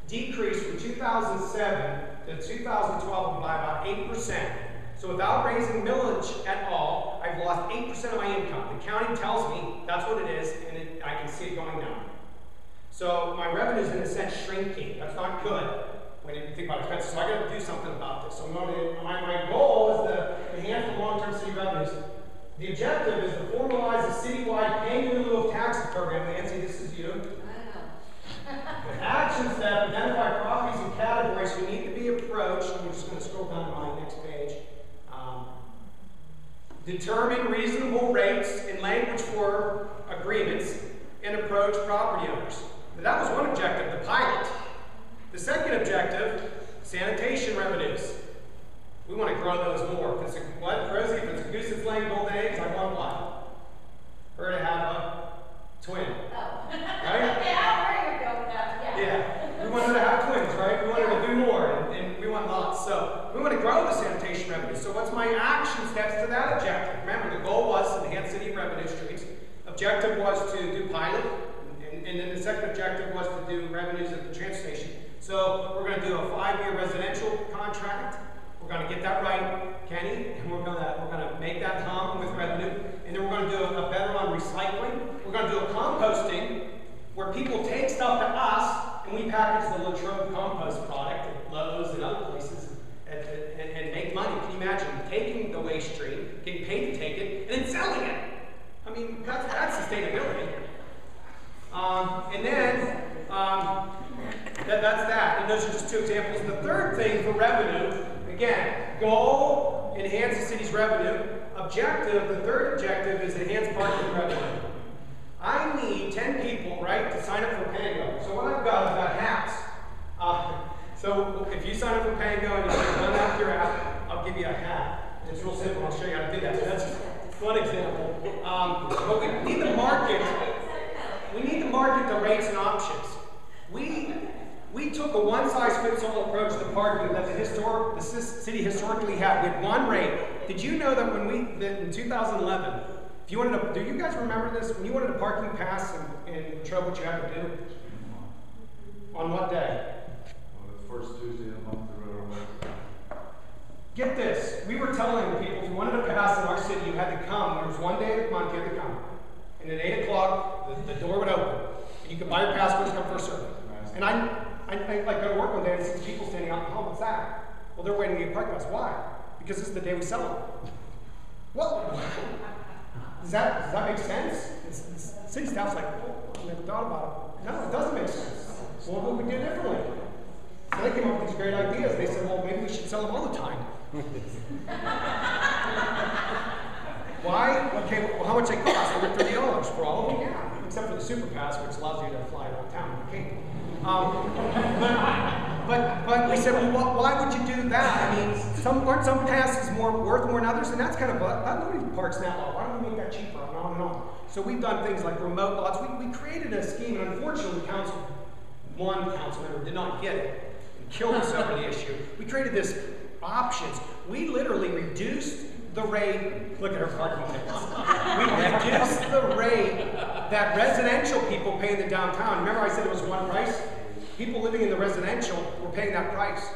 decreased from 2007 to 2012 by about 8%. So without raising millage at all, I've lost 8% of my income. The county tells me that's what it is, and I can see it going down. So my revenue is in a sense shrinking. That's not good when you think about expenses. So I got to do something about this. So my goal is to enhance the long-term city revenues. The objective is to formalize a citywide paying in lieu of taxes program. Nancy, this is you. I know. Action step, identify properties and categories we need to be approached. I'm just going to scroll down to my next page. Determine reasonable rates and language for agreements and approach property owners. Now, that was one objective, the pilot. The second objective, sanitation revenues. We want to grow those more. If it's what, Rosie? If it's a goose that's laying golden eggs, I want what? Her to have a twin. Oh. Right? Yeah, where you go with that? Yeah. We want her to have twins, right? We want her to do more, and we want lots. So we want to grow the sanitation revenues. So what's my action steps to that objective? Remember, the goal was to enhance city revenue streams. Objective was to do pilot, and then the second objective was to do revenues at the transfer station. So we're going to do a 5-year residential contract. We're going to get that right, Kenny, and we're going to make that hum with revenue. And then we're going to do a better on recycling. We're going to do a composting where people take stuff to us and we package the Latrobe compost product at Lowe's and other places and make money. Can you imagine taking the waste stream, getting paid to take it, and then selling it? I mean, that's sustainability. And then that's that. And those are just two examples. And the third thing for revenue, again, goal, enhance the city's revenue. Objective, the third objective is enhance parking revenue. I need 10 people, right, to sign up for Pango. So what I've got is got hats. So if you sign up for Pango and you say, run out your app, I'll give you a hat. And it's real simple. I'll show you how to do that. So that's one example. But we need to market. We need to market the rates and options. We took a one-size-fits-all approach to parking that the city historically had. We had one rate. Did you know that that in 2011, if you wanted to, do you guys remember this? When you wanted a parking pass in Latrobe, what you had to do? On what day? On the first Tuesday of the month, the road on Get this. We were telling people if you wanted a pass in our city, you had to come. There was one day of the month you had to come. And at 8 o'clock, the door would open. And you could buy your pass, first come, first serve. And I like go to work one day and see people standing out in the hall. What's that? Well, they're waiting to get a parking pass. Why? Because this is the day we sell them. What? Does that make sense? The city staff's like, oh, I never thought about it. No, it doesn't make sense. Well, what would we do differently? So they came up with these great ideas. They said, well, maybe we should sell them all the time. Why? Okay, well, how much they cost? Over $30 for all of them? Yeah. Except for the super pass, which allows you to fly around town with a cape. But we said, well, why would you do that? I mean, aren't some passes worth more than others? And that's kind of nobody parks that lot. Why don't we make that cheaper? And on and on. So we've done things like remote lots. We created a scheme, and unfortunately, one council member did not get it and killed us over the issue. We created this options. We literally reduced the rate. Look at her parking tickets. We reduced the rate that residential people pay in the downtown. Remember, I said it was one price. People living in the residential were paying that price.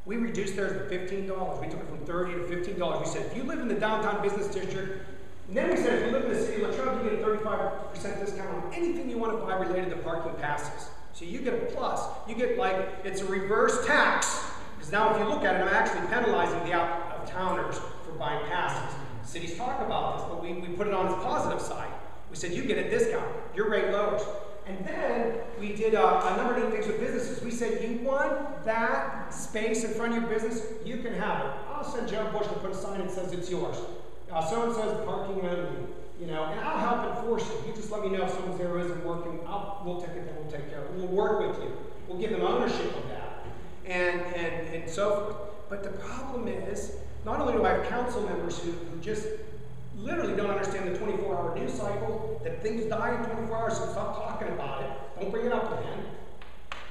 We reduced theirs to $15. We took it from $30 to $15. We said, if you live in the downtown business district, and then we said, if you live in the city of Latrobe, you get a 35% discount on anything you want to buy related to parking passes. So you get a plus. You get it's a reverse tax. Because now if you look at it, I'm actually penalizing the out-of-towners for buying passes. Cities talk about this, but we put it on its positive side. We said, you get a discount. Your rate lowers. And then we did a number of neat things with businesses. We said, you want that space in front of your business, you can have it. I'll send Joe Bush to put a sign that says it's yours. So-and-so's parking only, and I'll help enforce it. You just let me know if someone's there who isn't working. We'll take it down, we'll take care of it. We'll work with you. We'll give them ownership of that, and so forth. But the problem is, not only do I have council members who just literally don't understand the 24-hour news cycle, that things die in 24 hours, so stop talking about it. Don't bring it up again.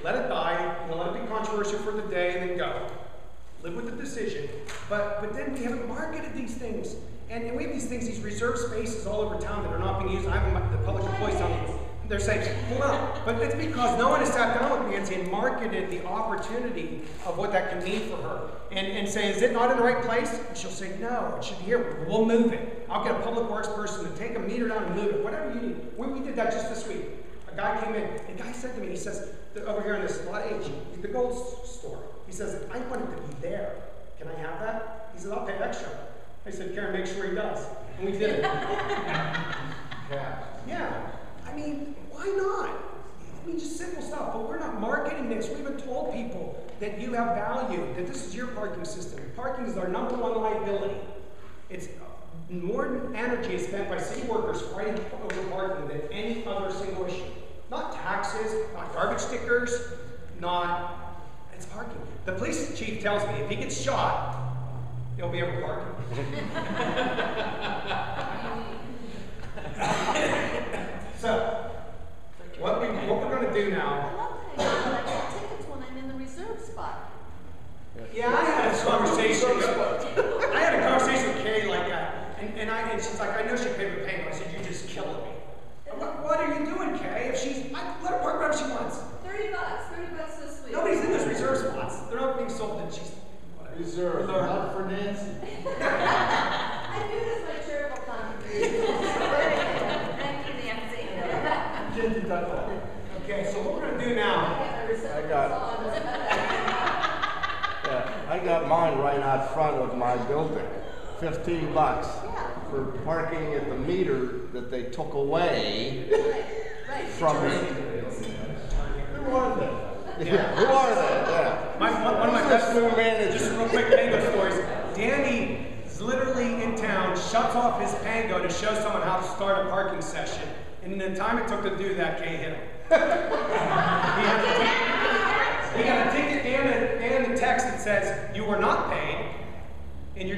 Let it die, let it be controversial for the day, and then go. Live with the decision. But then we haven't marketed these things. And we have these things, these reserved spaces all over town that are not being used. I have the public employees telling me, they're saying, hold on. But it's because no one has sat down with me and marketed the opportunity of what that can mean for her. And say, is it not in the right place? And she'll say, no, it should be here. We'll move it. I'll get a public works person to take a meter down and move it, whatever you need. We did that just this week. A guy came in, and a guy said to me, he says, over here in this lot H, the gold store, he says, I want it to be there. Can I have that? He says, I'll pay extra. I said, Karen, make sure he does. And we did it. Yeah. I mean, why not? I mean, just simple stuff. But we're not marketing this. We haven't told people that you have value, that this is your parking system. Parking is our number one liability. It's more energy is spent by city workers fighting over parking than any other single issue. Not taxes, not garbage stickers, it's parking. The police chief tells me if he gets shot, he'll be able to park. So, what we're going to do now. I love paying like tickets when I'm in the reserve spot. Yeah, I had a conversation with Kay like that, and she's like, I know she paid for payment. I said, you're just killing me. What are you doing, Kay? Let her park wherever she wants. $30 this week. Nobody's in those reserve spots. They're not being sold, and she's Reserve, not for Nancy. I do this my charitable contribution. Thank you, Nancy. Okay, so what we're going to do now. I got mine right out front of my building. $15 for parking at the meter that they took away from me. Who are they? Yeah, who are they? Yeah. One of my best new managers. Just real quick Pango stories. Danny is literally in town, shuts off his Pango to show someone how to start a parking session. And in the time it took to do that, Kay hit him. He got a ticket and the text that says, you were not paid, and she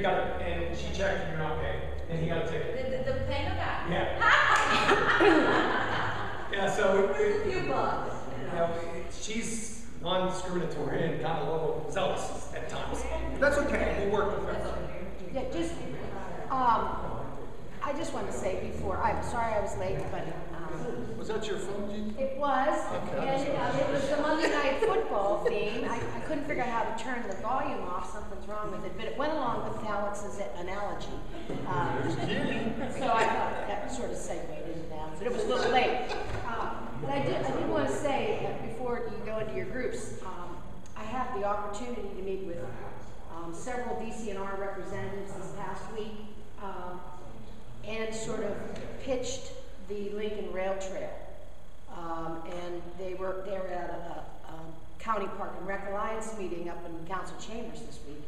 checked, you're not paid, and he got a ticket. The Pango guy? Yeah. Yeah, so A few bucks. she's non-discriminatory and kind of a little zealous at times. But that's okay, we'll work with her. Yeah, I just want to say before, I'm sorry I was late, but Was that your phone, Gene? it was, Okay. and it was the Monday Night Football theme. I couldn't figure out how to turn the volume off, something's wrong with it, but it went along with Alex's analogy. So I thought that sort of segued into that, but it was a little late. But I did want to say, before you go into your groups, I had the opportunity to meet with several DCNR representatives this past week, and sort of pitched the Lincoln Rail Trail. And they were at a County Park and Rec Alliance meeting up in council chambers this week.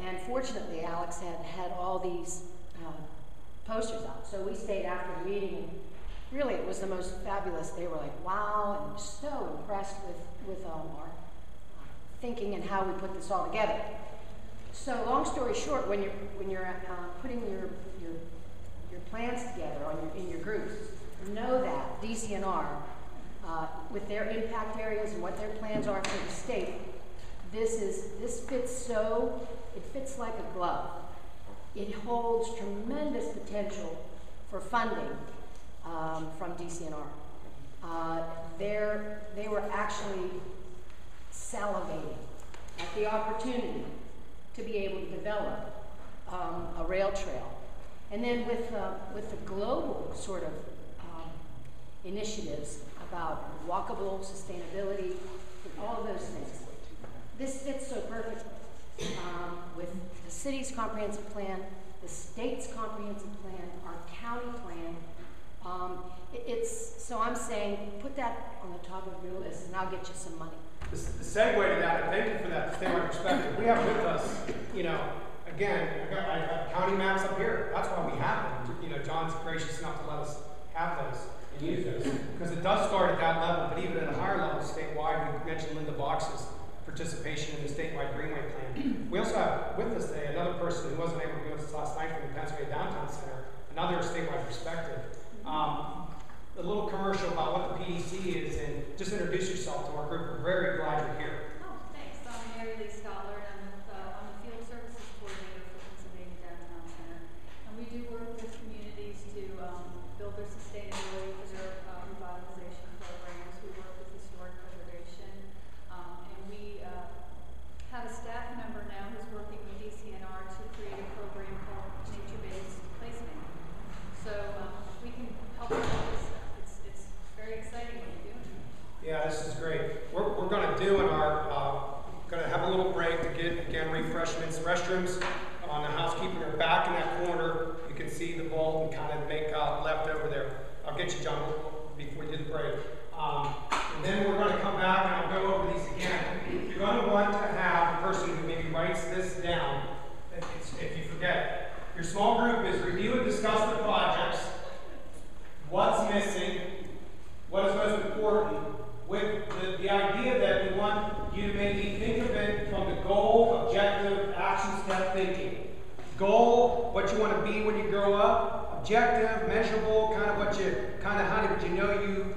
And fortunately, Alex had all these posters up. So we stayed after the meeting, and really it was the most fabulous. They were like, wow, and so impressed with our thinking and how we put this all together. So long story short, when you're putting your plans together in your groups, know that DCNR, with their impact areas and what their plans are for the state, this fits like a glove. It holds tremendous potential for funding from DCNR. They were actually salivating at the opportunity to be able to develop a rail trail. And then with the global sort of initiatives about walkable sustainability, all of those things, this fits so perfectly with the city's comprehensive plan, the state's comprehensive plan, our county plan. So I'm saying, put that on the top of your list, and I'll get you some money. The segue to that, and thank you for that, to stay on perspective. We have with us, again, I have county maps up here. That's why we have them. John's gracious enough to let us have those and use those, because it does start at that level, but even at a higher level statewide, we mentioned Linda Box's participation in the statewide Greenway Plan. We also have with us today another person who wasn't able to be with us last night from the Pennsylvania Downtown Center, another statewide perspective. A little commercial about what the PDC is, and just introduce yourself to our group. We're very glad you're here. Oh, thanks. I'm Mary Lee Scholar, and I'm the Field Services Coordinator for Pennsylvania Downtown Center. And we do work with communities to build their sustainability for their revitalization programs. We work with historic preservation. And we have a staff member now who's working with DCNR to create a program called Nature-Based Placemaking. So we can help with all this stuff. It's very exciting what you're doing. Yeah, this is great. We're going to do in our, going to have a little break to get, again, refreshments. Restrooms on the housekeeping are back in that corner. You can see the vault and kind of make left over there. I'll get you, John, before we do the break. And then we're going to come back and I'll go over these again. You're going to want to have a person who maybe writes this down, if you forget. Your small group is review and discuss the projects, what's missing, what is most important, with the idea that we want you to maybe think of it from the goal, objective, action step thinking. Goal, what you want to be when you grow up. Objective, measurable, how did you know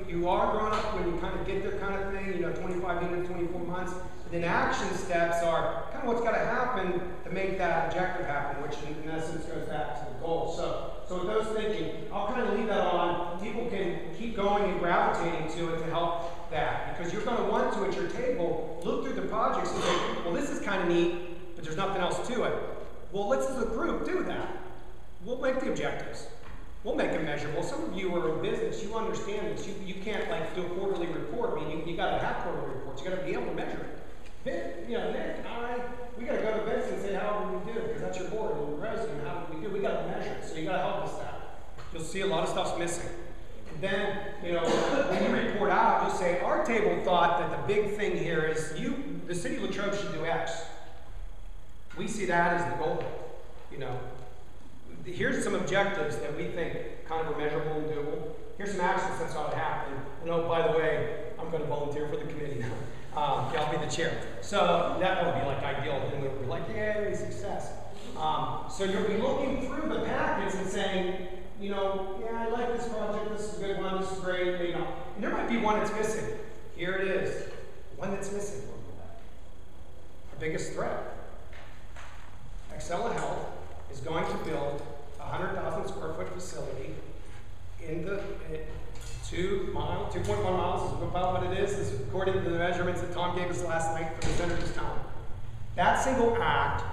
you are growing up when you kind of get there kind of thing, 25 units, 24 months. And then action steps are kind of what's got to happen to make that objective happen, which in essence goes back to the goal. So with those thinking, I'll kind of leave that on. People can keep going and gravitating to it to help that. Because you're going to want to, at your table, look through the projects and say, well, this is kind of neat, but there's nothing else to it. Well, let's as a group do that. We'll make the objectives. We'll make them measurable. Some of you are in business. You understand this. You can't do a quarterly report. I mean, you got to have quarterly reports. You got to be able to measure it. Nick, we got to go to Vince and say, how did we do? Because that's your board. And Graziani, how did we do? We got to measure it. So you got to help us that. You'll see a lot of stuff's missing. And then, when you report out, you'll say, our table thought that the big thing here is the city of Latrobe should do X. We see that as the goal. Here's some objectives that we think kind of are measurable and doable. Here's some actions that ought to happen. And oh, by the way, I'm going to volunteer for the committee now. I'll be the chair. So that would be like ideal. And we'll be like, yay, success. So you'll be looking through the packets and saying, yeah, I like this project. This is a good one. This is great. And there might be one that's missing. Here it is. One that's missing. Our biggest threat. Excella Health is going to build a 100,000 square foot facility in the 2.1 miles is about what it is. This is according to the measurements that Tom gave us last night for the center of this town. That single act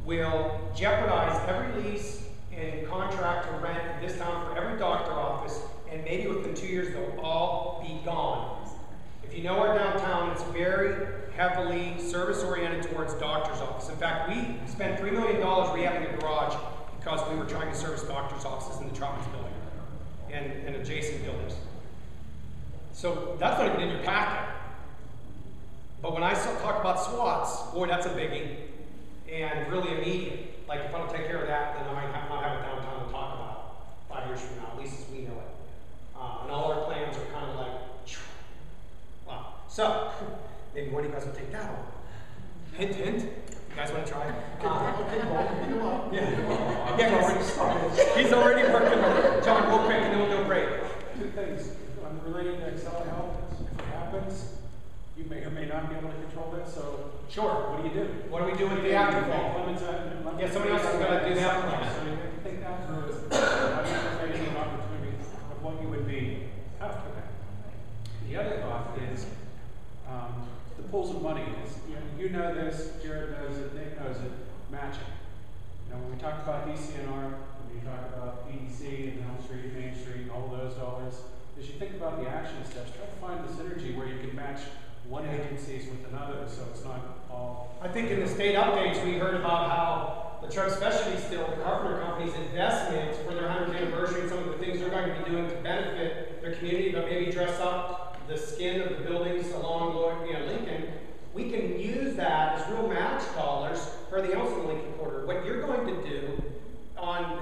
will jeopardize every lease and contract to rent in this town for every doctor office, and maybe within 2 years they'll all be gone. If you know our downtown, it's very heavily service-oriented towards doctor's office. In fact, we spent $3 million rehabbing a garage because we were trying to service doctor's offices in the Troutman's building and adjacent buildings. So that's not even in your packet. But when I talk about SWOTs, boy, that's a biggie and really immediate. Like if I don't take care of that, then I might not have a downtown to talk about 5 years from now, at least as we know it. And all our plans are kind of like, wow. So maybe one of you guys will take that Hint, hint. You guys want to try? Yeah, Yeah, already started. he's already working on it. John, real quick, and then we'll go break. Two things. Relating to Excel Health, if it happens, you may or may not be able to control it, so. Sure. What do you do? What do we do with the afterfall? Yeah, somebody else is going to do the afterfall. So you have to think that through. How do you create an opportunity of what you would be after that? The other thought is the pools of money. You know this, Jared knows it, Nick knows it, matching. You know, when we talk about DCNR, when you talk about EDC and Elm Street, Main Street, and all those dollars, as you think about the action steps, try to find the synergy where you can match one agencies with another, so it's not all. I think in the state updates, we heard about how the Latrobe Specialty Steel, the Carpenter Company's investments for their 100th anniversary and some of the things they're going to be doing to benefit their community, but maybe dress up the skin of the buildings along Lincoln. We can use that as real match dollars for everything else in the Lincoln Quarter. What you're going to do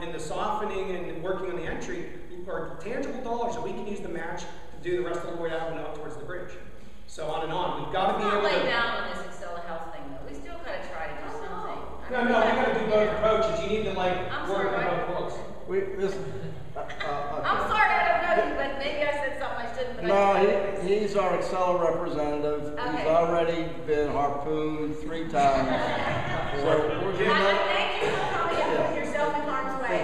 in the softening and working on the entry are tangible dollars that we can use to match to do the rest of the way out and up towards the bridge. So on and on. We've got to be able to lay down on this Excel Health thing though. We still got to try to do something. No, we got to do both approaches. You need to I'm work sorry, on both worlds. I'm sorry, I don't know you, but maybe I said something I shouldn't. But No, he's our Excel representative. Okay. He's already been harpooned 3 times. So we're getting thank you for coming up with yourself in harm's way.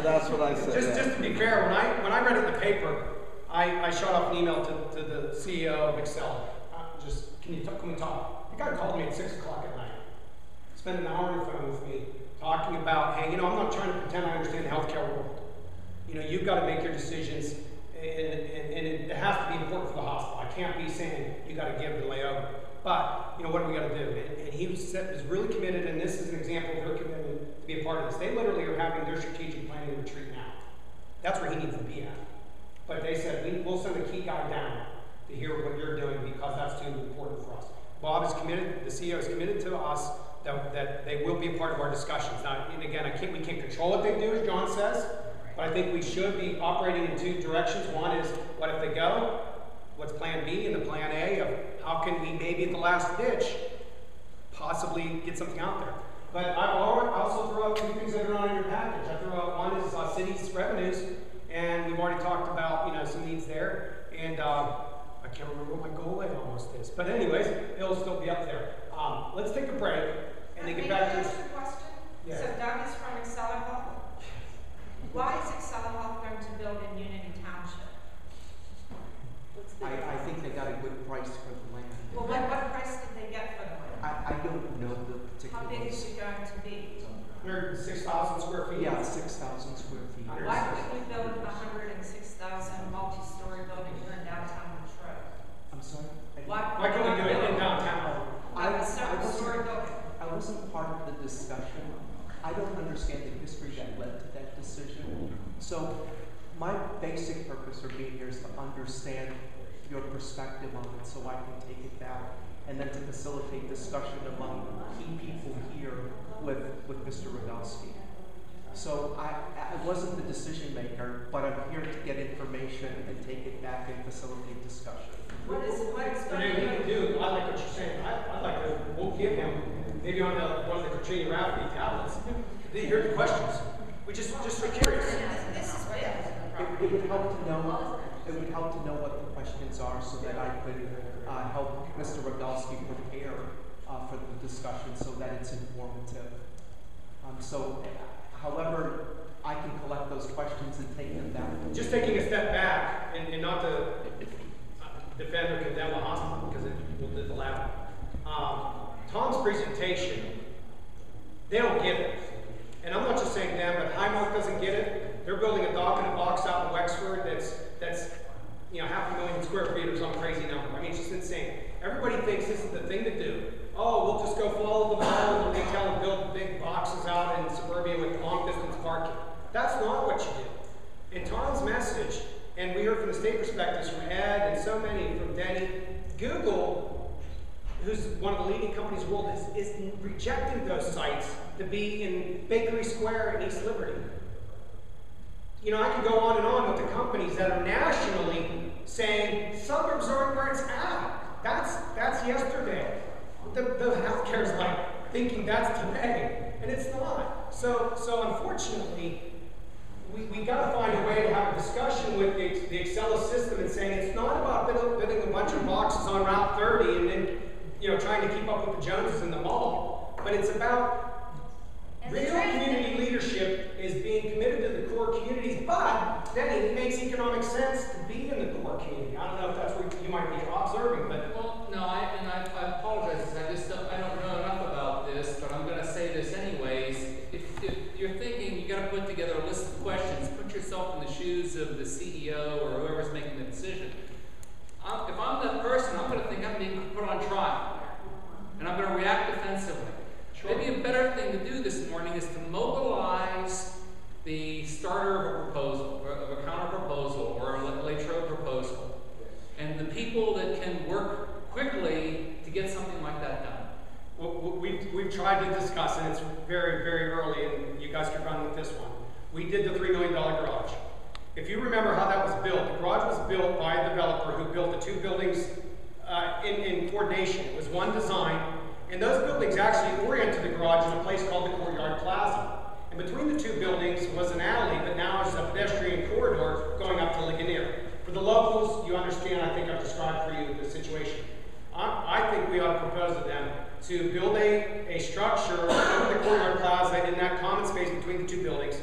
that's what I said. Just to be fair, when I read it in the paper, I shot off an email to the CEO of Excel. Can we talk? The guy called me at 6 o'clock at night. Spent an hour on the phone with me talking about, hey, I'm not trying to pretend I understand the healthcare world. You've got to make your decisions, and it has to be important for the hospital. I can't be saying you got to give and lay over. But what are we going to do? And he was really committed, and this is an example of their commitment to be a part of this. They literally are having their strategic planning retreat now. That's where he needs to be at. But they said, we'll send a key guy down to hear what you're doing because that's too important for us. Bob is committed, the CEO is committed to us that they will be a part of our discussions. Now, and again, we can't control what they do, as John says, but I think we should be operating in 2 directions. One is, what if they go? What's plan B? And the plan A of how can we maybe at the last ditch possibly get something out there. But I also throw out 2 things that are not in your package. I throw out one is city's revenues, and we've already talked about some needs there. And I can't remember what my goal line almost is. But anyways, it'll still be up there. Let's take a break and then get back to Can I ask a question? Yeah. So Doug is from Excel Health. Why is Excel Health going to build in Unity Township? I think they got a good price for the land. Well, what price did they get for the land? I don't know the particulars. How big is it going to be? 106,000 square feet. Yeah, 6,000 square feet. Why couldn't we build a 106,000 multi-story building here in downtown Latrobe? I'm sorry? Why couldn't we do it in downtown? A 7-story building. I wasn't part of the discussion. I don't understand the history that led to that decision. So my basic purpose of being here is to understand your perspective on it so I can take it back and then to facilitate discussion among key people here with Mr. Radowski. So I wasn't the decision maker, but I'm here to get information and take it back and facilitate discussion. What is we can do? I like what you're saying. I'd like to. We'll give him maybe on one of the Katrina Rafferty tablets. Here's the questions. We just are curious. It would help to know. It would help to know what the questions are, so that I could help Mr. Radowski prepare for the discussion, so that it's informative. However, I can collect those questions and take them back. Just taking a step back, and not to defend or condemn the hospital because it will allow. Tom's presentation, they don't get it. And I'm not just saying them, but Highmark doesn't get it. They're building a dock in a box out in Wexford that's 500,000 square feet or some crazy number. I mean, it's just insane. Everybody thinks this is the thing to do. Oh, we'll just go follow the model and retail and build big boxes out in suburbia with long distance parking. That's not what you do. In Tom's message, and we heard from the state perspectives from Ed and so many from Denny, Google, who's one of the leading companies in the world, is rejecting those sites to be in Bakery Square in East Liberty. I can go on and on with the companies that are nationally saying suburbs aren't where it's at. That's yesterday. the healthcare is like thinking that's today, and it's not. So unfortunately, we got to find a way to have a discussion with the Excel system and saying it's not about building a bunch of boxes on Route 30 and then, you know, trying to keep up with the Joneses in the mall, but it's about real community leadership is being committed to the core communities, but then it makes economic sense to be in the core community. I don't know if that's what you might be observing, but well, no, I apologize. I don't know enough about this, but I'm going to say this anyways. If you're thinking you got to put together a list of questions, put yourself in the shoes of the CEO or whoever's making the decision. If I'm that person, I'm going to think I'm being put on trial, and I'm going to react defensively. Sure. Maybe a better thing to do this morning is to mobilize the starter of a proposal, of a counter proposal, or a Latrobe proposal, and the people that can work quickly to get something like that done. Well, we've tried to discuss, and it's very, very early, and you guys can run with this one. We did the $3 million garage. If you remember how that was built, the garage was built by a developer who built the two buildings in coordination. It was one design. And those buildings actually oriented the garage in a place called the Courtyard Plaza. And between the two buildings was an alley, but now it's a pedestrian corridor going up to Ligonier. For the locals, you understand, I think I've described for you the situation. I think we ought to propose to them to build a structure over the Courtyard Plaza in that common space between the two buildings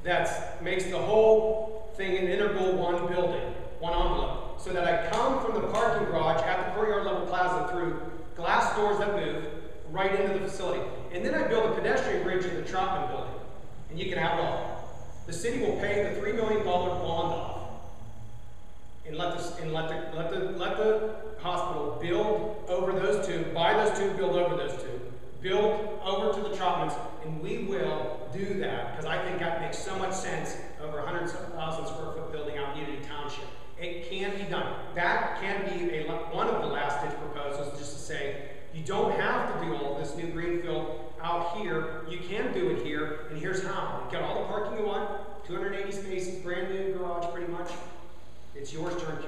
that makes the whole thing an integral one building, one envelope. So that I come from the parking garage at the Courtyard level plaza through glass doors that move right into the facility. And then I build a pedestrian bridge in the Trotman building. And you can have it all. The city will pay the $3 million bond off and let the hospital build over those two, buy those two, build over those two, build over to the Trotmans, and we will do that because I think that makes so much sense over 100,000 square foot building out in Unity Township. It can be done. That can be one of the last ditch proposals, just to say, you don't have to do all this new greenfield out here. You can do it here, and here's how. You got all the parking you want, 280 spaces, brand new garage pretty much. It's yours turnkey.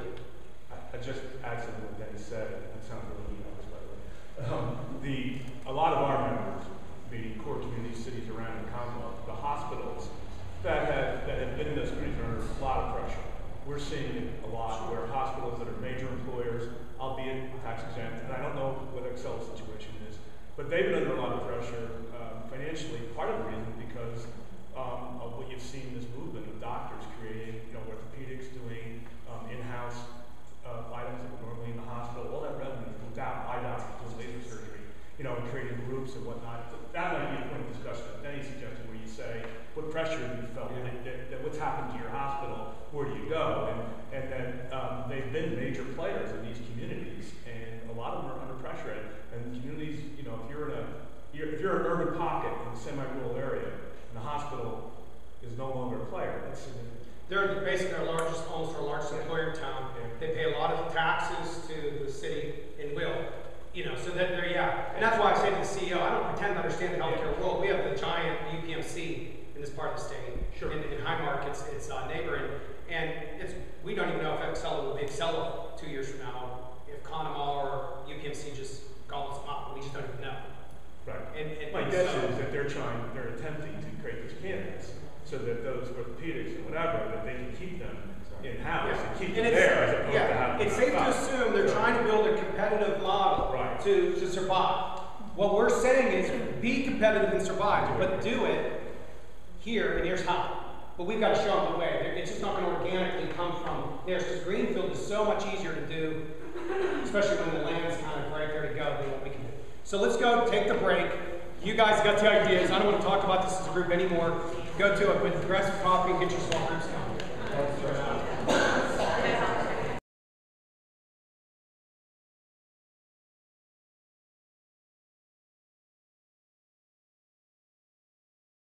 I just add something what Dennis said. That sounds really nice, by the way. A lot of our members, the core community cities around the Commonwealth, the hospitals that have been in those communities are under a lot of pressure. We're seeing it a lot where hospitals that are major employers, albeit tax exempt, and I don't know what Excel's situation is, but they've been under a lot of pressure financially. Part of the reason because of what you've seen, this movement of doctors creating, orthopedics doing in-house items that were normally in the hospital, all that revenue without eye doctors doing laser surgery, and creating groups and whatnot. That might be a point of discussion that Denny suggested, where you say, what pressure have you felt? That what's happened to your hospital? Where do you go? And then they've been major players in these communities, and a lot of them are under pressure. And communities, if you're an urban pocket in a semi-rural area, and the hospital is no longer a player, that's significant. They're basically almost our largest employer in town. They pay a lot of taxes to the city and will. So that they're, and that's why I say to the CEO, I don't pretend to understand the healthcare world. We have the giant UPMC in this part of the state. Sure. In Highmark, it's neighboring, and we don't even know if Excel will be Excel 2 years from now, if Conemaugh or UPMC just gobbles them up. We just don't even know. Right. My guess is that they're attempting to create these candidates so that those orthopedics and whatever, that they can keep them in-house and keep them there as opposed to having it's safe to assume they're trying to build a competitive model to survive. What we're saying is be competitive and survive, but do it here, and here's how. But we've got to show them the way. It's just not going to organically come from there, because greenfield is so much easier to do, especially when the land's kind of right there to go than what we can do. So let's go take the break. You guys got the ideas. I don't want to talk about this as a group anymore. Go to it, but grab some coffee and get your small groups going.